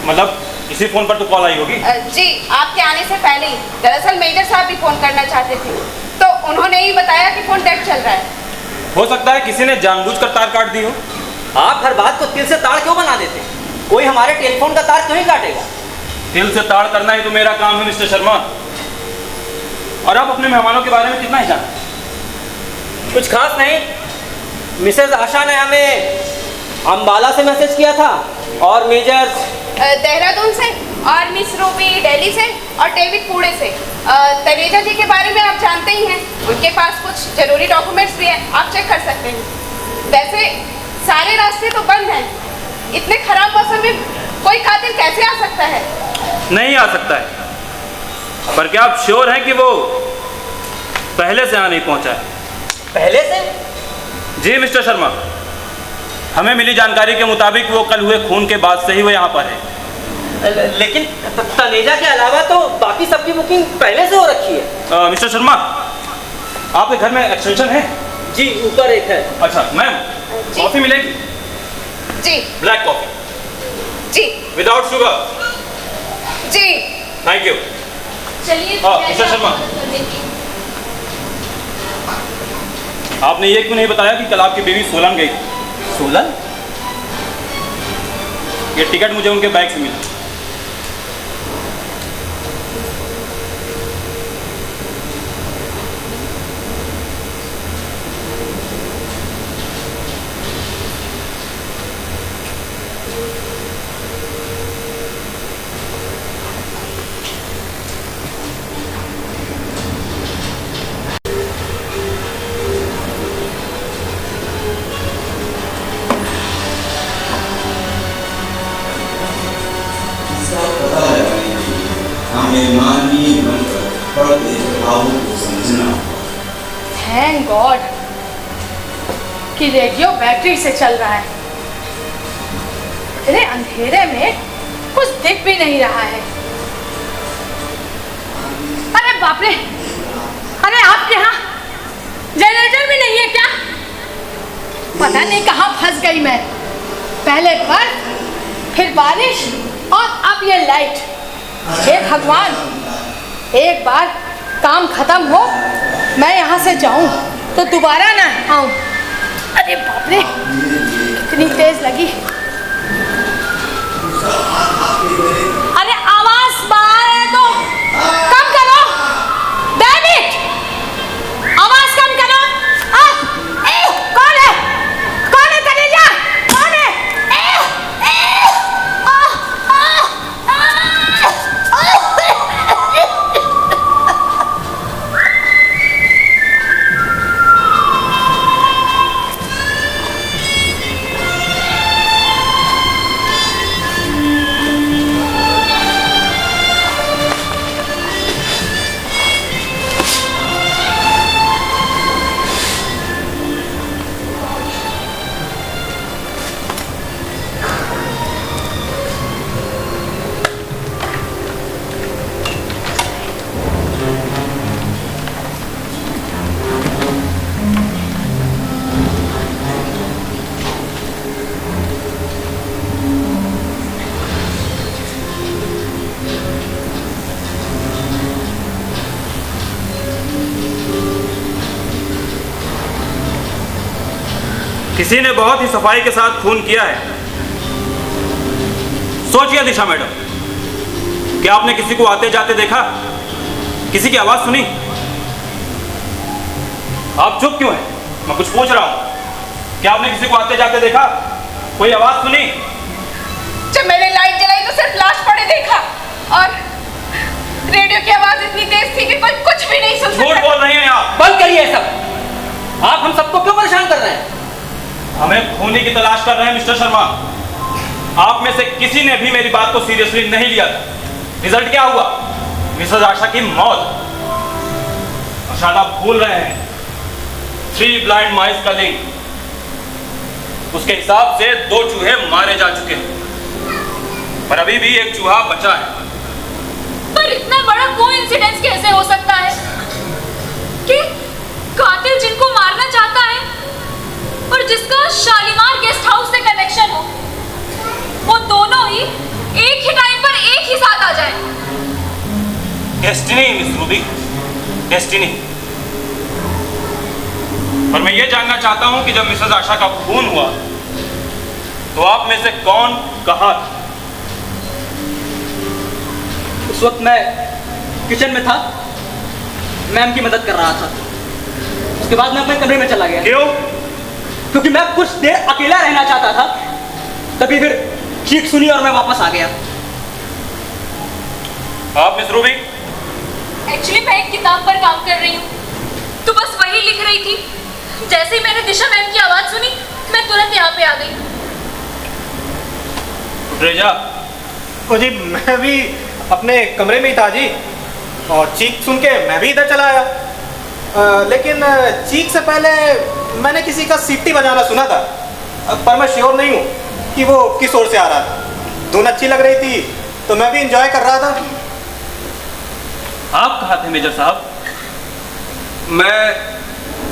मतलब इसी फोन पर तो कॉल आई होगी। जी आपके आने से पहले ही। दरअसल मेजर साहब भी फोन करना चाहते थे, तो उन्होंने ही बताया कि फोन डेड चल रहा है। हो सकता है किसी ने जानबूझकर तार काट दी हो। आप हर बात को तिल से ताड़ क्यों बना देते? कोई हमारे टेलीफोन का तार क्यों ही काटेगा? तिल से ताड़ करना ही तो मेरा काम है मिस्टर शर्मा। और आप अपने मेहमानों के बारे में कितना ही जानते? कुछ खास नहीं। मिसेज आशा ने हमें अंबाला से मैसेज किया था और मेजर देहरादून से, और मिस रूबी दिल्ली से, और डेविड पुणे से। तनेजा जी के बारे में आप जानते ही हैं, उनके पास कुछ जरूरी डॉक्यूमेंट्स भी हैं, आप चेक कर सकते हैं। वैसे सारे रास्ते तो बंद हैं। इतने खराब मौसम में कोई कातिल कैसे आ सकता है? नहीं आ सकता है, पर क्या आप श्योर हैं कि वो पहले से यहाँ नहीं पहुँचा है? पहले से? जी मिस्टर शर्मा, हमें मिली जानकारी के मुताबिक वो कल हुए खून के बाद से ही वो यहाँ पर है। लेकिन तनेजा के अलावा तो बाकी सबकी बुकिंग पहले से हो रखी है। मिस्टर शर्मा, आपके घर में एक्सटेंशन है? जी ऊपर एक है। अच्छा मैम, कॉफी मिलेगी? जी। ब्लैक कॉफी जी। Without sugar? जी। Thank you. चलिए मिस्टर शर्मा, आपने ये क्यों नहीं बताया कि कल आपकी बेबी सोलन गई? सोलन? ये टिकट मुझे उनके बैग से मिला। थैंक गॉड कि रेडियो बैटरी से चल रहा है। इतने अंधेरे में कुछ दिख भी नहीं रहा है। अरे बाप रे, अरे आपके यहाँ जनरेटर भी नहीं है क्या? पता नहीं कहाँ फंस गई मैं। पहले बर्फ, फिर बारिश और अब ये लाइट। भगवान, एक बार काम खत्म हो, मैं यहाँ से जाऊँ तो दोबारा ना आऊँ। अरे बाप रे, कितनी तेज लगी। अरे आवाज बाहर है तो कम करो, डेविड, आवाज कम करो। कौन है? कौन है कलेजा? कौन है? किसी ने बहुत ही सफाई के साथ खून किया है। सोचिए दिशा मैडम, क्या आपने किसी को आते जाते देखा? किसी की आवाज सुनी? आप चुप क्यों हैं? मैं कुछ पूछ रहा हूं। क्या आपने किसी को आते जाते देखा? कोई आवाज सुनी? जब मैंने लाइट जलाई तो सिर्फ लाश पड़े देखा, और रेडियो की आवाज इतनी तेज थी कि कोई कुछ भी नहीं सुन सकता। झूठ बोल रही हैं आप। बंद करिए सब। आप हम सबको क्यों परेशान कर रहे हैं? हमें खूनी की तलाश कर रहे हैं मिस्टर शर्मा। आप में से किसी ने भी मेरी बात को सीरियसली नहीं लिया था। रिजल्ट क्या हुआ? मिसेस आशा की मौत। और शायद आप भूल रहे हैं 3 ब्लाइंड माइस का लिंक। उसके हिसाब से 2 चूहे मारे जा चुके हैं, पर अभी भी एक चूहा बचा है। पर इतना बड़ा कोइंसिडेंस कैसे हो सकता है कि कातिल जिनको मारना चाहता है और जिसका शालीमार गेस्ट हाउस से कनेक्शन हो, वो दोनों ही एक ही टाइम पर एक ही साथ आ जाए? Destiny miss Ruby, destiny. पर मैं ये जानना चाहता हूं कि जब मिसेस आशा का खून हुआ तो आप में से कौन कहाँ था? उस वक्त मैं किचन में था, मैम की मदद कर रहा था। उसके बाद मैं अपने कमरे में चला गया। क्यों? क्योंकि मैं कुछ देर अकेला रहना चाहता था। तभी फिर चीख सुनी और मैं वापस आ गया। आप मिस रूबी? एक्चुअली मैं एक किताब पर काम कर रही हूँ, तो बस वही लिख रही थी। जैसे ही मैंने दिशा मैम की आवाज सुनी, मैं तुरंत यहाँ पे आ गई। रेजा? ओ जी, मैं भी अपने कमरे में ही था जी, और चीख सुन के मैं भी इधर चला आया। लेकिन चीख से पहले मैंने किसी का सीटी बजाना सुना था, पर मैं श्योर नहीं हूँ कि वो किस ओर से आ रहा था। धुन अच्छी लग रही थी तो मैं भी एंजॉय कर रहा था। आप कहाँ थे मेजर साहब? मैं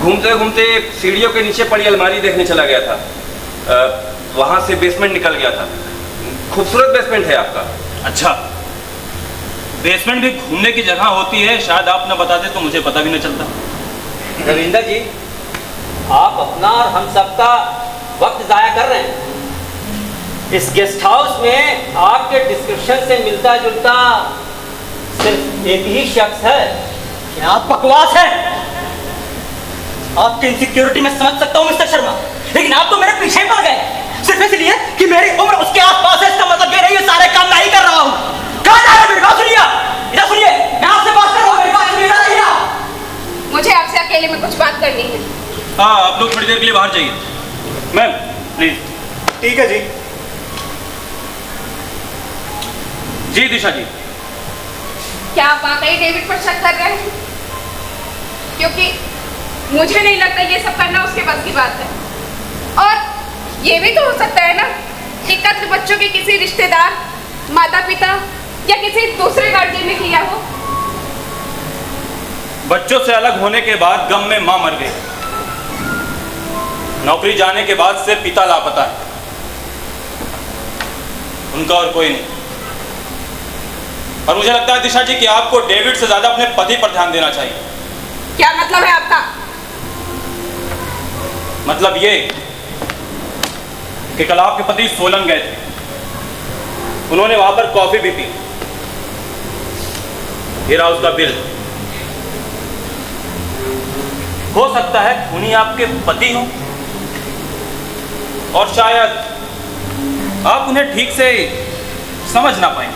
घूमते घूमते सीढ़ियों के नीचे पड़ी अलमारी देखने चला गया था। वहां से बेसमेंट निकल गया था। खूबसूरत बेसमेंट है आपका। अच्छा, बेसमेंट भी घूमने की जगह होती है। शायद आप न बताते तो मुझे पता भी न चलता। रविंदर जी, आप अपना और हम सबका वक्त जाया कर रहे हैं। इस गेस्ट हाउस में आपके डिस्क्रिप्शन से मिलता जुलता सिर्फ एक ही शख्स है। क्या आप बकवास है? आपकी इनसिक्योरिटी में समझ सकता हूँ मिस्टर शर्मा, लेकिन आप तो मेरे पीछे पड़ गए सिर्फ इसलिए कि मेरी उम्र उसके आसपास है। इसका मतलब ये नहीं, ये सारे काम मैं ही कर रहा हूँ। कहाँ जा रहे हैं? मेरी बात सुनिए, इधर सुनिए, मैं आपसे बात कर रहा हूँ। मेरी बात सुनिए। मुझे आपसे अकेले में कुछ बात करनी है। हाँ, आप लोग थोड़ी देर के लिए बाहर जाइए। Ma'am please. ठीक है जी। जी दिशा जी। क्या आप वाकई डेविड पर शक कर रहे हैं? क्योंकि मुझे नहीं लगता ये सब करना उसके बस की बात है। और ये भी तो हो सकता है ना कि कत्ल बच्चों के किसी रिश्तेदार, माता पिता या किसी दूसरे गार्जियन ने किया हो। बच्चों से अलग होने के बाद गम में मां मर गई। नौकरी जाने के बाद से पिता लापता है। उनका और कोई नहीं। और मुझे लगता है दिशा जी कि आपको डेविड से ज्यादा अपने पति पर ध्यान देना चाहिए। क्या मतलब है आपका? मतलब ये कि कल आपके पति सोलन गए थे, उन्होंने वहां पर कॉफी भी पी, ये रहा उसका बिल। हो सकता है खूनी आपके पति हो, और शायद आप उन्हें ठीक से समझ ना पाए।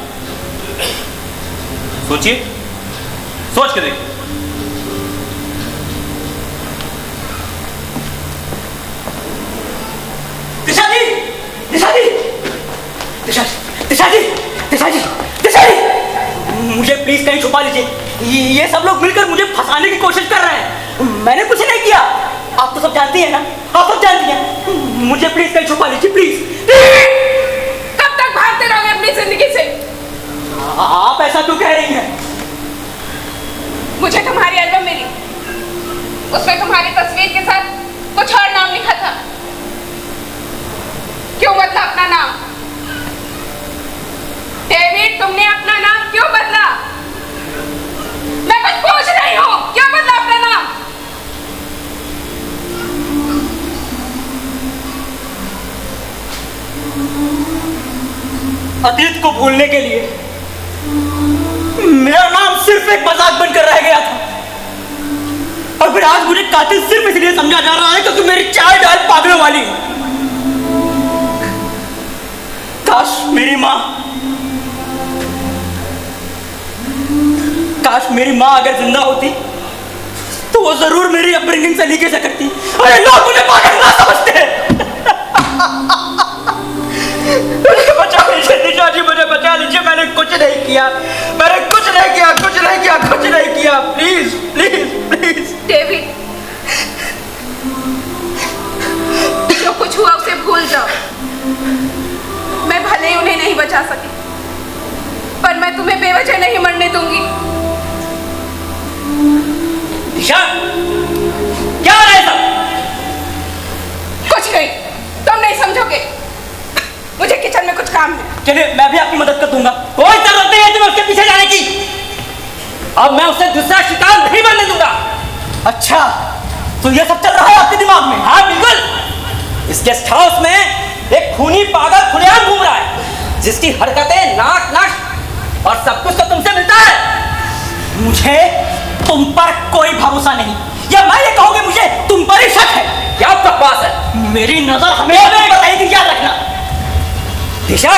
सोचिए, सोच के देखिए। दिशा जी, दिशा जी, दिशा दिशा जी, दिशा जी, दिशा जी, मुझे प्लीज कहीं छुपा लीजिए। ये सब लोग मिलकर मुझे फंसाने की कोशिश कर रहे हैं। मैंने कुछ नहीं किया। आप तो सब जानती हैं ना, आप सब जानती हैं। मुझे प्लीज कहीं छुपा लीजिए, प्लीज। कब तक भागते रहोगे अपनी जिंदगी से? आप ऐसा क्यों कह रही हैं? मुझे तुम्हारी एल्बम मिली, उसमें तुम्हारी तस्वीर के साथ कुछ और नाम लिखा था। क्यों बदला अपना नाम? डेविड, तुमने अपना नाम क्यों बदला? मैं कुछ पूछ रही हूँ, क्यों बदला अपना नाम? अतीत को भूलने के लिए मेरा नाम सिर्फ एक मजाक बनकर रह गया था, और फिर आज मुझे कातिल सिर्फ इसलिए समझा जा रहा है क्योंकि मेरी चाल डाल पागलों वाली है। काश मेरी माँ अगर जिंदा होती तो वो जरूर मेरी अपब्रिंगिंग से लीके से करती। अरे लोग मुझे पागल ना समझते। मुझे बचा लीजिए दिशा जी, मुझे बचा लीजिए। मैंने कुछ नहीं किया, मैंने कुछ नहीं किया, कुछ नहीं किया, कुछ नहीं किया। Please please please. डेविड, जो कुछ हुआ उसे भूल जाओ। मैं भले ही उन्हें नहीं बचा सकी, पर मैं तुम्हें बेवजह नहीं मरने दूंगी। दिशा, क्या हो रहा है सब? कुछ नहीं, तुम नहीं समझोगे। मुझे किचन में कुछ काम है। चलिए, मैं भी आपकी मदद कर दूंगा। कोई जरूरत नहीं है तुम्हें उसके पीछे जाने की। अब मैं उसे दूसरा शिकार नहीं बनने दूंगा। अच्छा, तो ये सब चल रहा है आपके दिमाग में? हाँ बिल्कुल। इस गेस्ट हाउस में एक खूनी पागल खुलेआम घूम रहा है, जिसकी हरकतें नाक नाक और सब कुछ तो तुमसे मिलता है। मुझे तुम पर कोई भरोसा नहीं, या मैं ये कहूँगी मुझे तुम पर ही शक है। क्या बकवास है? मेरी नजर हमेशा बताएगी, याद रखना। दिशा,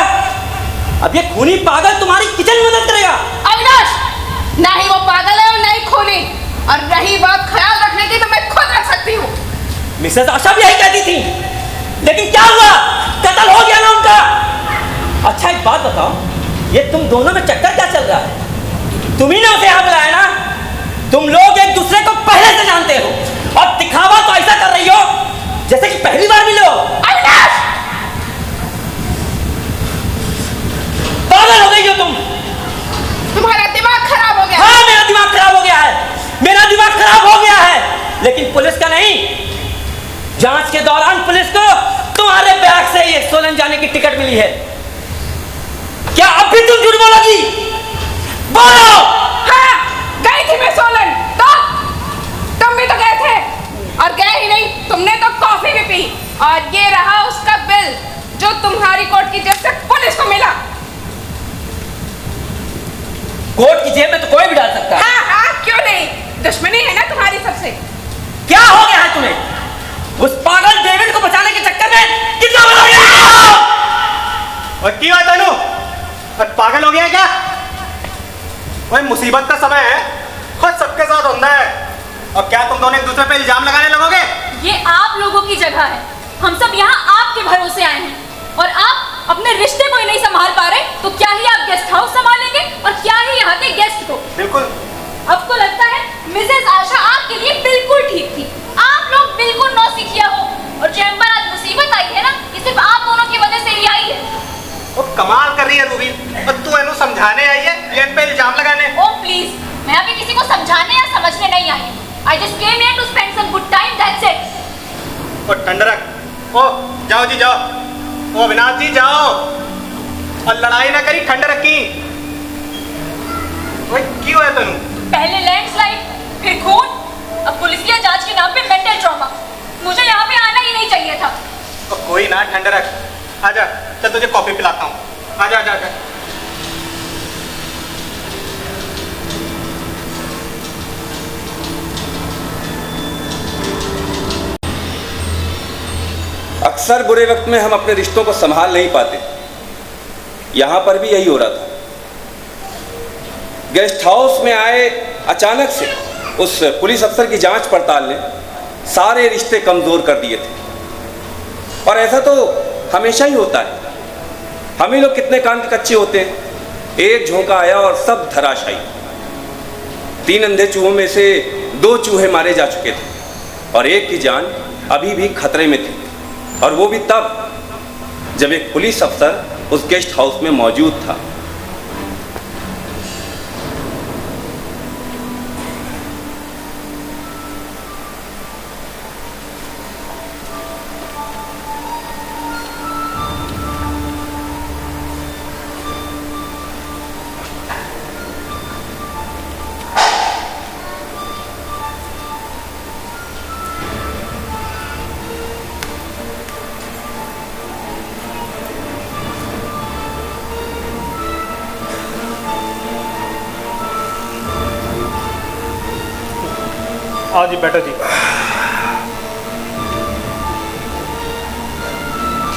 अब ये खूनी पागल तुम्हारी किचन में मदद करेगा? अविनाश, ना ही वो पागल है और ना ही खूनी। और रही बात ख्याल रखने की, तो मैं खुद रख सकती हूँ। मिसेस आशा भी यही कहती थी, लेकिन क्या हुआ? कत्ल हो गया ना उनका। अच्छा एक बात बताओ, ये तुम दोनों में चक्कर क्या चल रहा है? तुम ही ने उसे यहाँ बुलाया ना? तुम लोग एक दूसरे को पहले से जानते हो, और दिखावा तो ऐसा कर रही हो जैसे कि पहली बार मिले हो। अविनाश, पागल हो गई हो तुम। तुम्हारा दिमाग खराब हो गया। हाँ, मेरा दिमाग खराब हो गया है, मेरा दिमाग खराब हो गया है, लेकिन पुलिस का नहीं। जांच के दौरान पुलिस को तुम्हारे बैग से ये सोलन जाने की टिकट मिली है। क्या अब भी तुम झूठ बोलोगी? बोलो। हाँ, गई थी मैं सोलन। तो तुम भी तो गए थे, और गए ही नहीं, तुमने तो कॉफी भी पी। और ये रहा उसका बिल, जो तुम्हारी कोर्ट की जेब से पुलिस को मिला। कोर्ट की जेब में तो कोई भी डाल सकता है। हाँ हाँ, क्यों नहीं? दुश्मनी है ना तुम्हारी सबसे। क्या हो गया है तुम्हें? उस पागल डेविड को बचाने के चक्कर में कितना बड़ा हो गया? और क्यों है तनु? और पागल हो गया है क्या? वही मुसीबत का समय है, खुद सबके साथ होता है। और क्या तुम दोनों एक दूसरे पे इल्जाम लगाने लगोगे? ये आप लोगों की जगह है। हम सब यहाँ आपके भरोसे आए हैं, और आप अपने रिश्ते को ही नहीं संभाल पा रहे, तो क्या ही आप गेस्ट हाउस संभालेंगे, और क्या ही यहाँ के गेस्ट को? बिल्कुल। अब तो लगता है मिसेस आशा आपके लिए बिल्कुल ठीक थी। आप लोग बिल्कुल नौसिखिया हो, और जो पर आज मुसीबत आई है ना, ये सिर्फ आप दोनों की वजह से ही आई है। वो कमाल कर रही है रूबी, और तू इन्हें समझाने आई है या इन पे इल्जाम लगाने? ओह प्लीज, मैं अभी किसी को समझाने या समझने नहीं आई हूँ। I just came here to spend some good time, that's it. और ठंड रख। ओ जाओ जी जाओ, ओ अविनाश जी जाओ, और लड़ाई ना करी, ठंड रखी। होया तेनू? पहले लैंडस्लाइड, फिर खून, अब पुलिसिया जांच के नाम पे मेंटल ट्रॉमा। मुझे यहाँ पे आना ही नहीं चाहिए था। तो कोई ना, ठंडा रख। आजा, चल तुझे कॉफी पिलाता हूँ। आजा आजा आजा। अक्सर बुरे वक्त में हम अपने रिश्तों को संभाल नहीं पाते। यहां पर भी यही हो रहा था। गेस्ट हाउस में आए अचानक से उस पुलिस अफसर की जांच पड़ताल ने सारे रिश्ते कमजोर कर दिए थे। और ऐसा तो हमेशा ही होता है। हम ही लोग कितने कान के कच्चे होते हैं। एक झोंका आया और सब धराशायी। 3 अंधे चूहों में से 2 चूहे मारे जा चुके थे और एक की जान अभी भी खतरे में थी, और वो भी तब जब एक पुलिस अफसर उस गेस्ट हाउस में मौजूद था। आओ जी, बैठो जी।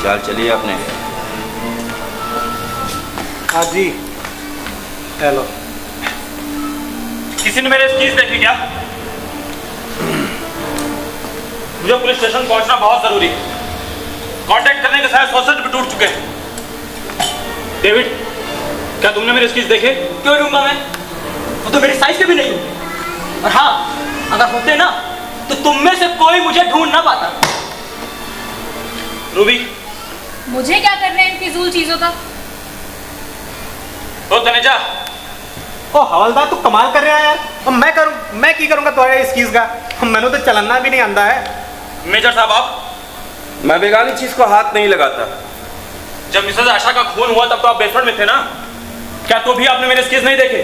चाल चलिए अपने। हाँ जी, हेलो। किसी ने मेरे कीज देखी क्या? मुझे पुलिस स्टेशन पहुंचना बहुत जरूरी है। कांटेक्ट करने के साथ 100 भी टूट चुके हैं। डेविड, क्या तुमने मेरे कीज देखे? क्यों लूंगा मैं? वो तो मेरी साइज के भी नहीं। और हाँ, अगर होते ना तो तुम में से कोई मुझे ढूंढ ना पाता। रूबी, मुझे क्या करना है इन फिजूल चीजों का? ओ तनेजा, ओ हवलदार, तू कमाल कर रहा है यार। अब मैं की करूंगा तुम्हारे इस चीज का? मैंने तो चलना भी नहीं आंदा है। मेजर साहब आप? मैं बेगानी चीज को हाथ नहीं लगाता। जब मिसेज आशा का खून हुआ तब तो आप बेसमेंट में थे ना? क्या तो भी आपने मेरे कीज नहीं देखे?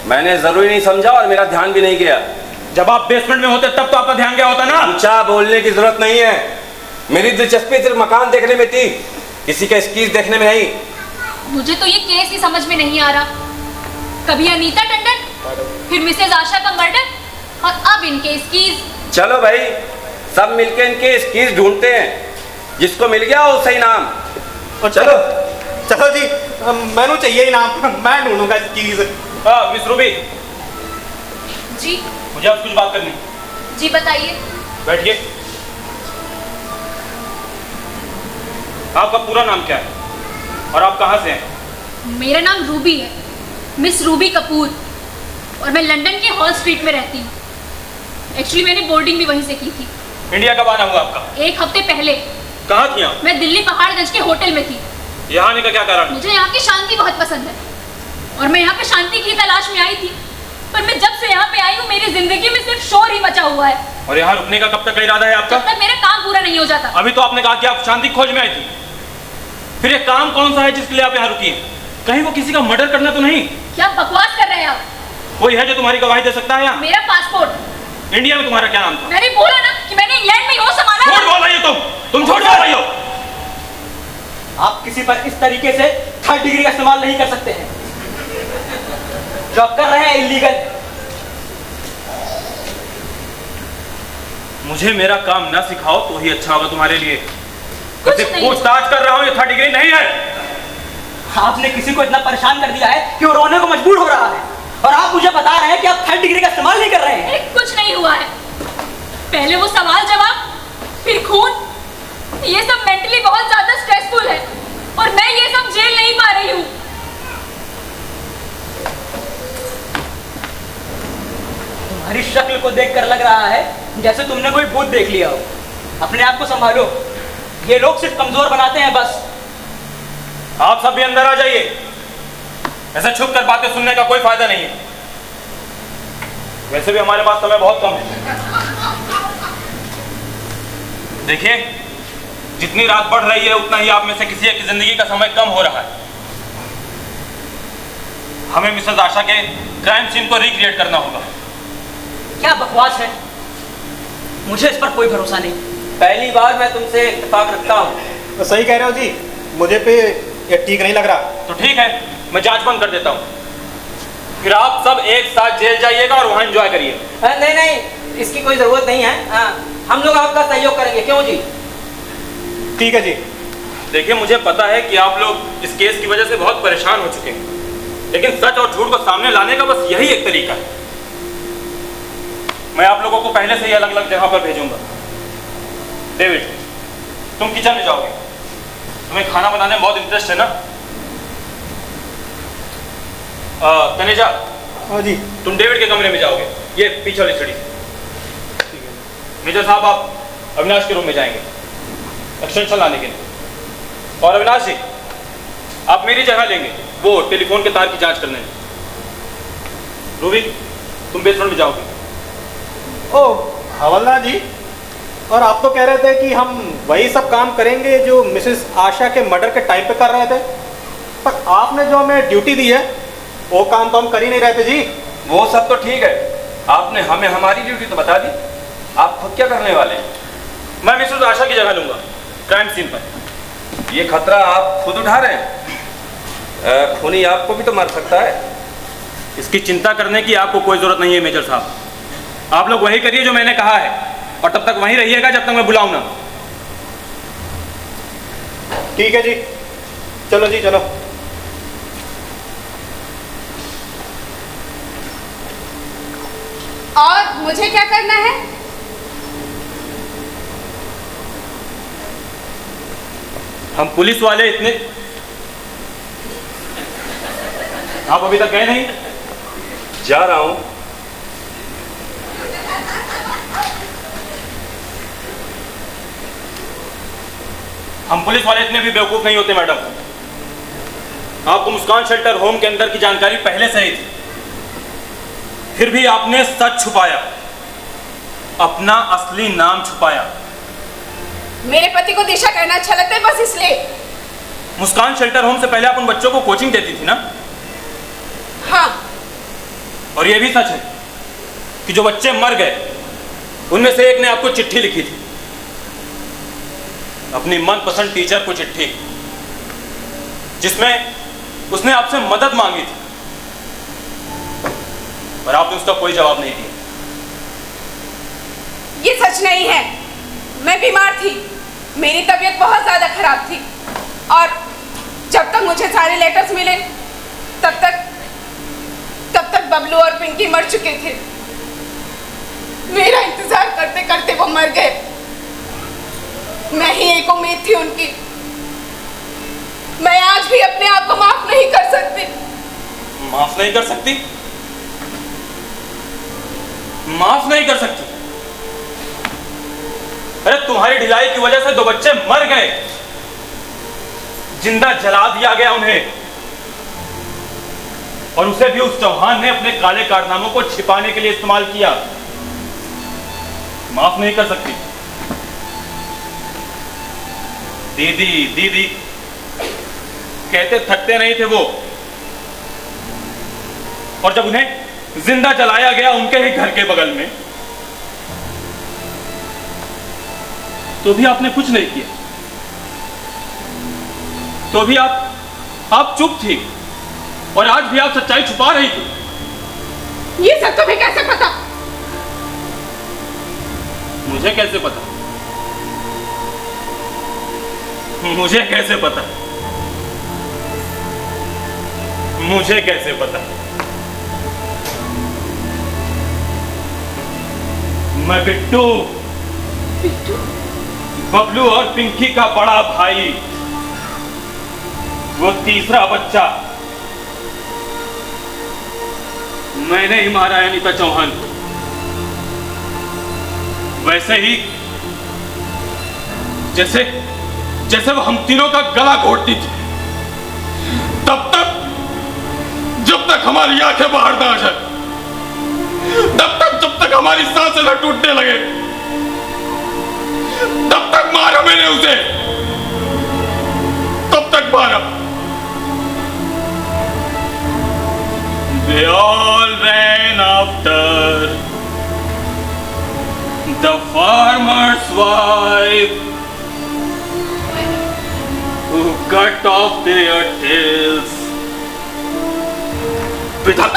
मैंने जरूरी नहीं समझा और मेरा ध्यान भी नहीं गया। जब आप बेसमेंट में होते तब तो आपका ध्यान गया होता ना? ऊंचा बोलने की जरूरत नहीं है। मेरी दिलचस्पी सिर्फ मकान देखने में थी, किसी का स्कीज देखने में नहीं। मुझे तो ये केस ही समझ में नहीं आ रहा। कभी अनीता टंडन, फिर मिसेज आशा का मर्डर और अब इनके स्कीज। चलो भाई, सब मिलके इनके स्कीज ढूंढते हैं। जिसको मिल गया वो सही नाम। चलो चलो जी, मैनू चाहिए ही नाम। मैं ढूंढूंगा चीज। मिस रूबी, जी मुझे आपसे कुछ बात करनी। जी बताइए। बैठिए। आपका पूरा नाम क्या है और आप कहाँ से हैं? मेरा नाम रूबी है, मिस रूबी कपूर, और मैं लंदन के हॉल स्ट्रीट में रहती हूँ। एक्चुअली मैंने बोर्डिंग भी वहीं से की थी। इंडिया कब आना हुआ आपका? 1 हफ्ते पहले। कहाँ थी आप? मैं दिल्ली पहाड़गंज के होटल में थी। यहाँ आने का क्या कारण? मुझे यहाँ की शांति बहुत पसंद है और मैं यहाँ पे शांति की तलाश में आई थी, पर मैं जब से यहाँ पे आई हूँ मेरी जिंदगी में सिर्फ शोर ही मचा हुआ है। और यहाँ रुकने का कब तक का इरादा है आपका? जब तक मेरा काम पूरा नहीं हो जाता। अभी तो आपने कहा कि आप शांति खोज में आई थी। फिर ये काम कौन सा है जिसके लिए आप यहाँ रुकी हैं? कहीं वो किसी का मर्डर करना तो नहीं? क्या बकवास कर रहे हैं आप? कोई है जो तुम्हारी गवाही दे सकता है यहाँ? मेरा पासपोर्ट। इंडिया में तुम्हारा क्या नाम था? मैंने बोला ना कि मैंने इंग्लैंड में वो संभाला। झूठ बोल रही हो तुम झूठ बोल रही हो। आप किसी पर इस तरीके से 3rd डिग्री का इस्तेमाल नहीं कर सकते हैं। जो आप कर रहे हैं इलीगल। मुझे मेरा काम ना सिखाओ तो ही अच्छा होगा तुम्हारे लिए। कुछ सिर्फ नहीं। पूछताछ कर रहा हूँ, ये 3rd डिग्री नहीं है। आपने किसी को इतना परेशान कर दिया है कि वो रोने को मजबूर हो रहा है, और आप मुझे बता रहे हैं कि आप 3rd डिग्री का इस्तेमाल नहीं कर रहे हैं। कुछ नहीं हुआ है। पहले वो सवाल जवाब, फिर खून, ये सब मेंटली बहुत ज्यादा स्ट्रेसफुल है और मैं ये सब झेल नहीं पा रही हूँ। तुम्हारी शक्ल को देखकर लग रहा है जैसे तुमने कोई भूत देख लिया हो। अपने आप को संभालो, ये लोग सिर्फ कमजोर बनाते हैं बस। आप सब भी अंदर आ जाइए। ऐसे छुप कर बातें सुनने का कोई फायदा नहीं है। वैसे भी हमारे पास समय बहुत कम है। देखिए, जितनी रात बढ़ रही है उतना ही आप में से किसी एक की जिंदगी का समय कम हो रहा है। हमें मिसेस आशा के क्राइम सीन को रिक्रिएट करना होगा। क्या बकवास है, मुझे इस पर कोई भरोसा नहीं। पहली बार मैं तुमसे इत्तेफाक रखता हूँ। तो सही कह रहे हो जी, मुझे पे ये ठीक नहीं लग रहा। तो ठीक है, मैं जांच बंद कर देता हूँ, फिर आप सब एक साथ जेल जाइएगा और वहाँ एंजॉय करिए। नहीं नहीं, इसकी कोई ज़रूरत नहीं है। हम लोग आपका सहयोग करेंगे, क्यों जी? ठीक है जी। देखिए, मुझे पता है कि आप लोग इस केस की वजह से बहुत परेशान हो चुके हैं, लेकिन सच और झूठ को सामने लाने का बस यही एक तरीका है। मैं आप लोगों को पहले से ही अलग अलग जगह पर भेजूंगा। डेविड, तुम किचन में जाओगे, तुम्हें खाना बनाने में बहुत इंटरेस्ट है ना? तनेजा, हाँ जी। तुम डेविड के कमरे में जाओगे, ये पीछे वाली सीढ़ी। मेजर साहब, आप अविनाश के रूम में जाएंगे एक्सटेंशन लाने के लिए, और अविनाश जी, आप मेरी जगह लेंगे वो टेलीफोन के तार की जांच करने में। रूबी, तुम बेसमेंट में जाओगे। ओह हवलदार जी, और आप तो कह रहे थे कि हम वही सब काम करेंगे जो मिसेस आशा के मर्डर के टाइम पे कर रहे थे, पर आपने जो हमें ड्यूटी दी है वो काम तो हम कर ही नहीं रहे थे जी। वो सब तो ठीक है, आपने हमें हमारी ड्यूटी तो बता दी, आप खुद क्या करने वाले हैं? मैं मिसेस आशा की जगह लूंगा क्राइम सीन पर। ये खतरा आप खुद उठा रहे हैं, खूनी आपको भी तो मार सकता है। इसकी चिंता करने की आपको कोई जरूरत नहीं है मेजर साहब, आप लोग वही करिए जो मैंने कहा है, और तब तक वहीं रहिएगा जब तक मैं बुलाऊं ना। ठीक है जी, चलो जी चलो। और मुझे क्या करना है? हम पुलिस वाले इतने, आप अभी तक गए नहीं? जा रहा हूं। हम पुलिस वाले इतने भी बेवकूफ नहीं होते मैडम। आपको मुस्कान शेल्टर होम के अंदर की जानकारी पहले से ही थी, फिर भी आपने सच छुपाया, अपना असली नाम छुपाया। मेरे पति को दिशा कहना अच्छा लगता है, बस इसलिए। मुस्कान शेल्टर होम से पहले आप उन बच्चों को कोचिंग देती थी ना? हाँ। और यह भी सच है कि जो बच्चे मर गए उनमें से एक ने आपको चिट्ठी लिखी थी, अपनी मनपसंद टीचर को चिट्ठी, जिसमें उसने आपसे मदद मांगी थी, पर आपने उसका कोई जवाब नहीं दिया। ये सच नहीं है, मैं बीमार थी, मेरी तबीयत बहुत ज्यादा खराब थी, और जब तक मुझे सारे लेटर्स मिले तब तक बबलू और पिंकी मर चुके थे। मेरा इंतजार करते करते वो मर गए, मैं ही एक उम्मीद थी उनकी। मैं आज भी अपने आप को माफ नहीं कर सकती। माफ नहीं कर सकती? माफ नहीं कर सकती? अरे तुम्हारी ढिलाई की वजह से 2 बच्चे मर गए, जिंदा जला दिया गया उन्हें, और उसे भी उस चौहान ने अपने काले कारनामों को छिपाने के लिए इस्तेमाल किया। माफ नहीं कर सकती? दीदी दीदी कहते थकते नहीं थे वो, और जब उन्हें जिंदा जलाया गया उनके ही घर के बगल में, तो भी आपने कुछ नहीं किया, तो भी आप चुप थी, और आज भी आप सच्चाई छुपा रही थी। ये सब तुम्हें कैसे पता? मुझे कैसे पता? मुझे कैसे पता? मुझे कैसे पता? मैं बिट्टू, बबलू और पिंकी का बड़ा भाई, वो तीसरा बच्चा, मैंने ही मारा है अनीता चौहान को। वैसे ही जैसे वो हम तीनों का गला घोटती थी, जब तक हमारी आंखें बाहर ना आ जाए, जब तक हमारी सांसें न टूटने लगे, तब तक मारा मैंने उसे, तब तक मारा। They all ran after the farmer's wife, who cut off their tails with a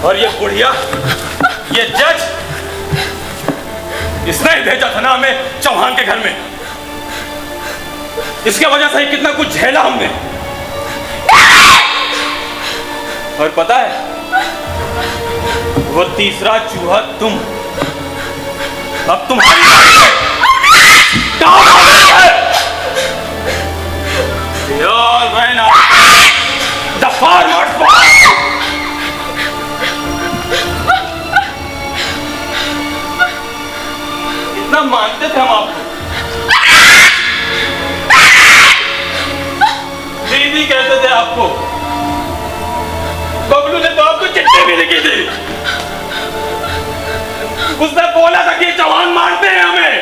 और ये बुढ़िया, ये जज, इसने ही भेजा था ना हमें चौहान के घर में। इसके वजह से ही कितना कुछ झेला हमने। और पता है, वो तीसरा चूहा तुम, अब तुम्हारी बारी है। They all ran after the farmer's wife. इतना मानते थे हम आपको। दीदी कहते थे आपको। बबलू ने तो आपको चिट्ठी भी लिखी थी। उसने बोला था कि चौहान मारते हैं हमें,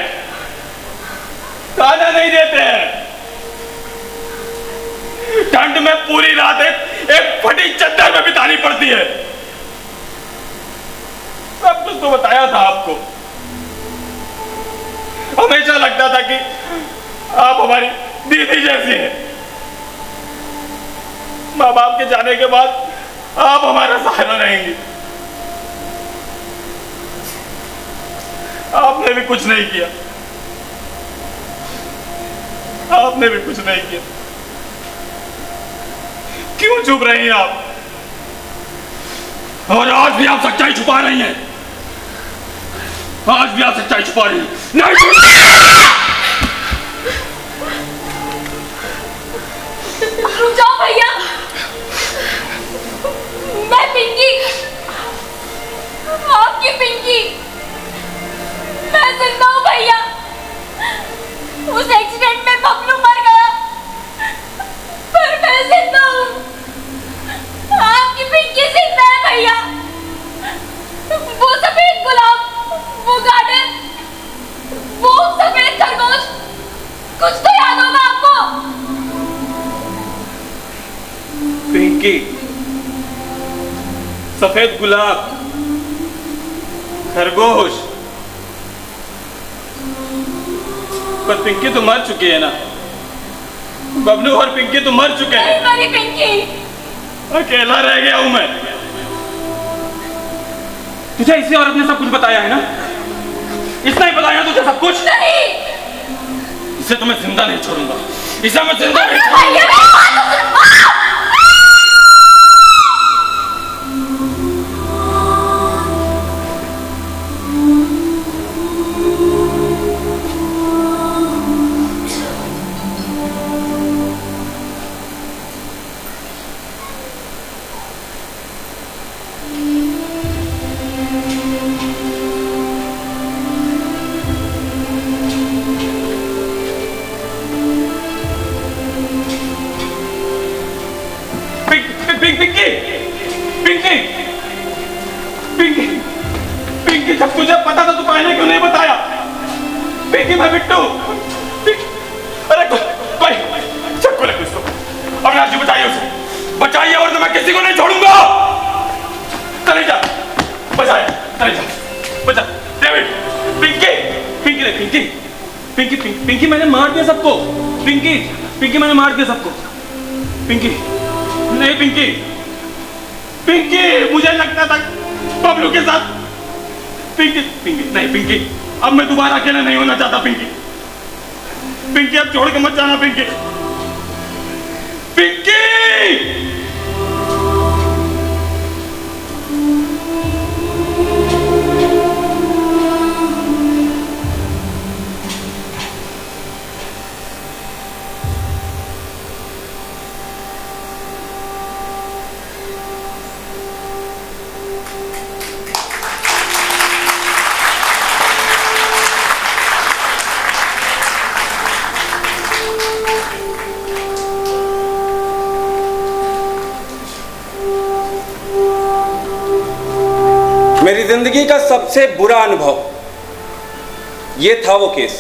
खाना नहीं देते हैं। ठंड में पूरी रात एक फटी चद्दर में बितानी पड़ती है। सब कुछ तो बताया था आपको। हमेशा लगता था कि आप हमारी दीदी जैसी हैं। माँ बाप के जाने के बाद आप हमारा सहारा रहेंगी। आपने भी कुछ नहीं किया। आपने भी कुछ नहीं किया। क्यों चुप रही हैं आप? और आज भी आप सच्चाई छुपा रही हैं। आज भी आप सच्चाई छुपा रही हैं। रुक जाओ भैया, मैं पिंकी, आपकी पिंकी, मैं जिंदा हूँ भैया। उस एक्सीडेंट में बबलू मर गया, पर मैं जिंदा हूँ। आपकी पिंकी जिंदा है भैया। वो सफेद गुलाब, वो गार्डन, वो सफेद खरगोश, कुछ तो याद होगा आपको। पिंकी, सफेद गुलाब, खरगोश, पर पिंकी तो मर चुकी है ना। बबलू और पिंकी तो मर चुके हैं। नहीं मरी पिंकी। अकेला रह गया हूं मैं। तुझे इसी औरत ने सब कुछ बताया है ना? इसने ही बताया तुझे सब कुछ? नहीं। इसे तो मैं जिंदा नहीं छोड़ूंगा। इसे मैं जिंदा नहीं छोड़ूंगा। पिंकी, जब तुझे पता था तो पहले क्यों नहीं बताया? पिंकी, मैं बिट्टू। अरे कोई चक्कू लग इसको। अविनाश जी बचाइए उसे, बचाइए, और मैं किसी को नहीं छोड़ूंगा। चले जा, बचाए, चले जा, बचा डेविड। पिंकी, पिंकी नहीं, पिंकी, पिंकी, पिंकी, पिंकी, मैंने मार दिया सबको। पिंकी, पिंकी, मैंने मार दिया सबको। पिंकी, नहीं पिंकी, पिंकी, मुझे लगता था बबलू के साथ। पिंकी, पिंकी, नहीं पिंकी, अब मैं दोबारा अकेला नहीं होना चाहता। पिंकी, पिंकी, अब छोड़ के मत जाना। पिंकी, पिंकी। मेरी जिंदगी का सबसे बुरा अनुभव ये था वो केस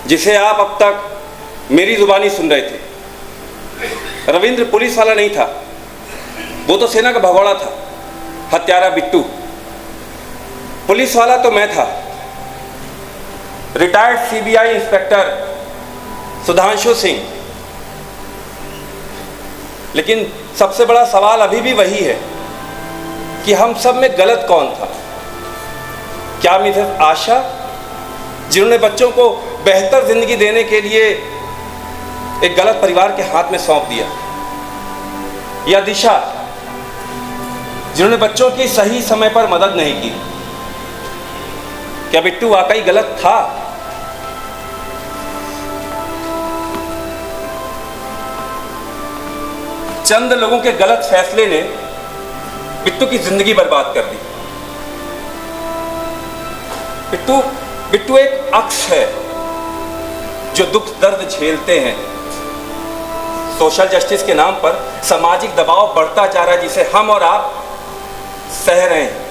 जिसे आप अब तक मेरी जुबानी सुन रहे थे। रविंद्र पुलिस वाला नहीं था, वो तो सेना का भगोड़ा था, हत्यारा बिट्टू। पुलिस वाला तो मैं था, retired CBI inspector Sudhanshu Singh. लेकिन सबसे बड़ा सवाल अभी भी वही है कि हम सब में गलत कौन था? क्या मिसेस आशा, जिन्होंने बच्चों को बेहतर जिंदगी देने के लिए एक गलत परिवार के हाथ में सौंप दिया, या दिशा, जिन्होंने बच्चों की सही समय पर मदद नहीं की? क्या बिट्टू वाकई गलत था? चंद लोगों के गलत फैसले ने बिट्टू की जिंदगी बर्बाद कर दी। बिट्टू एक अक्स है जो दुख दर्द झेलते हैं। सोशल जस्टिस के नाम पर सामाजिक दबाव बढ़ता जा रहा है, जिसे हम और आप सह रहे हैं।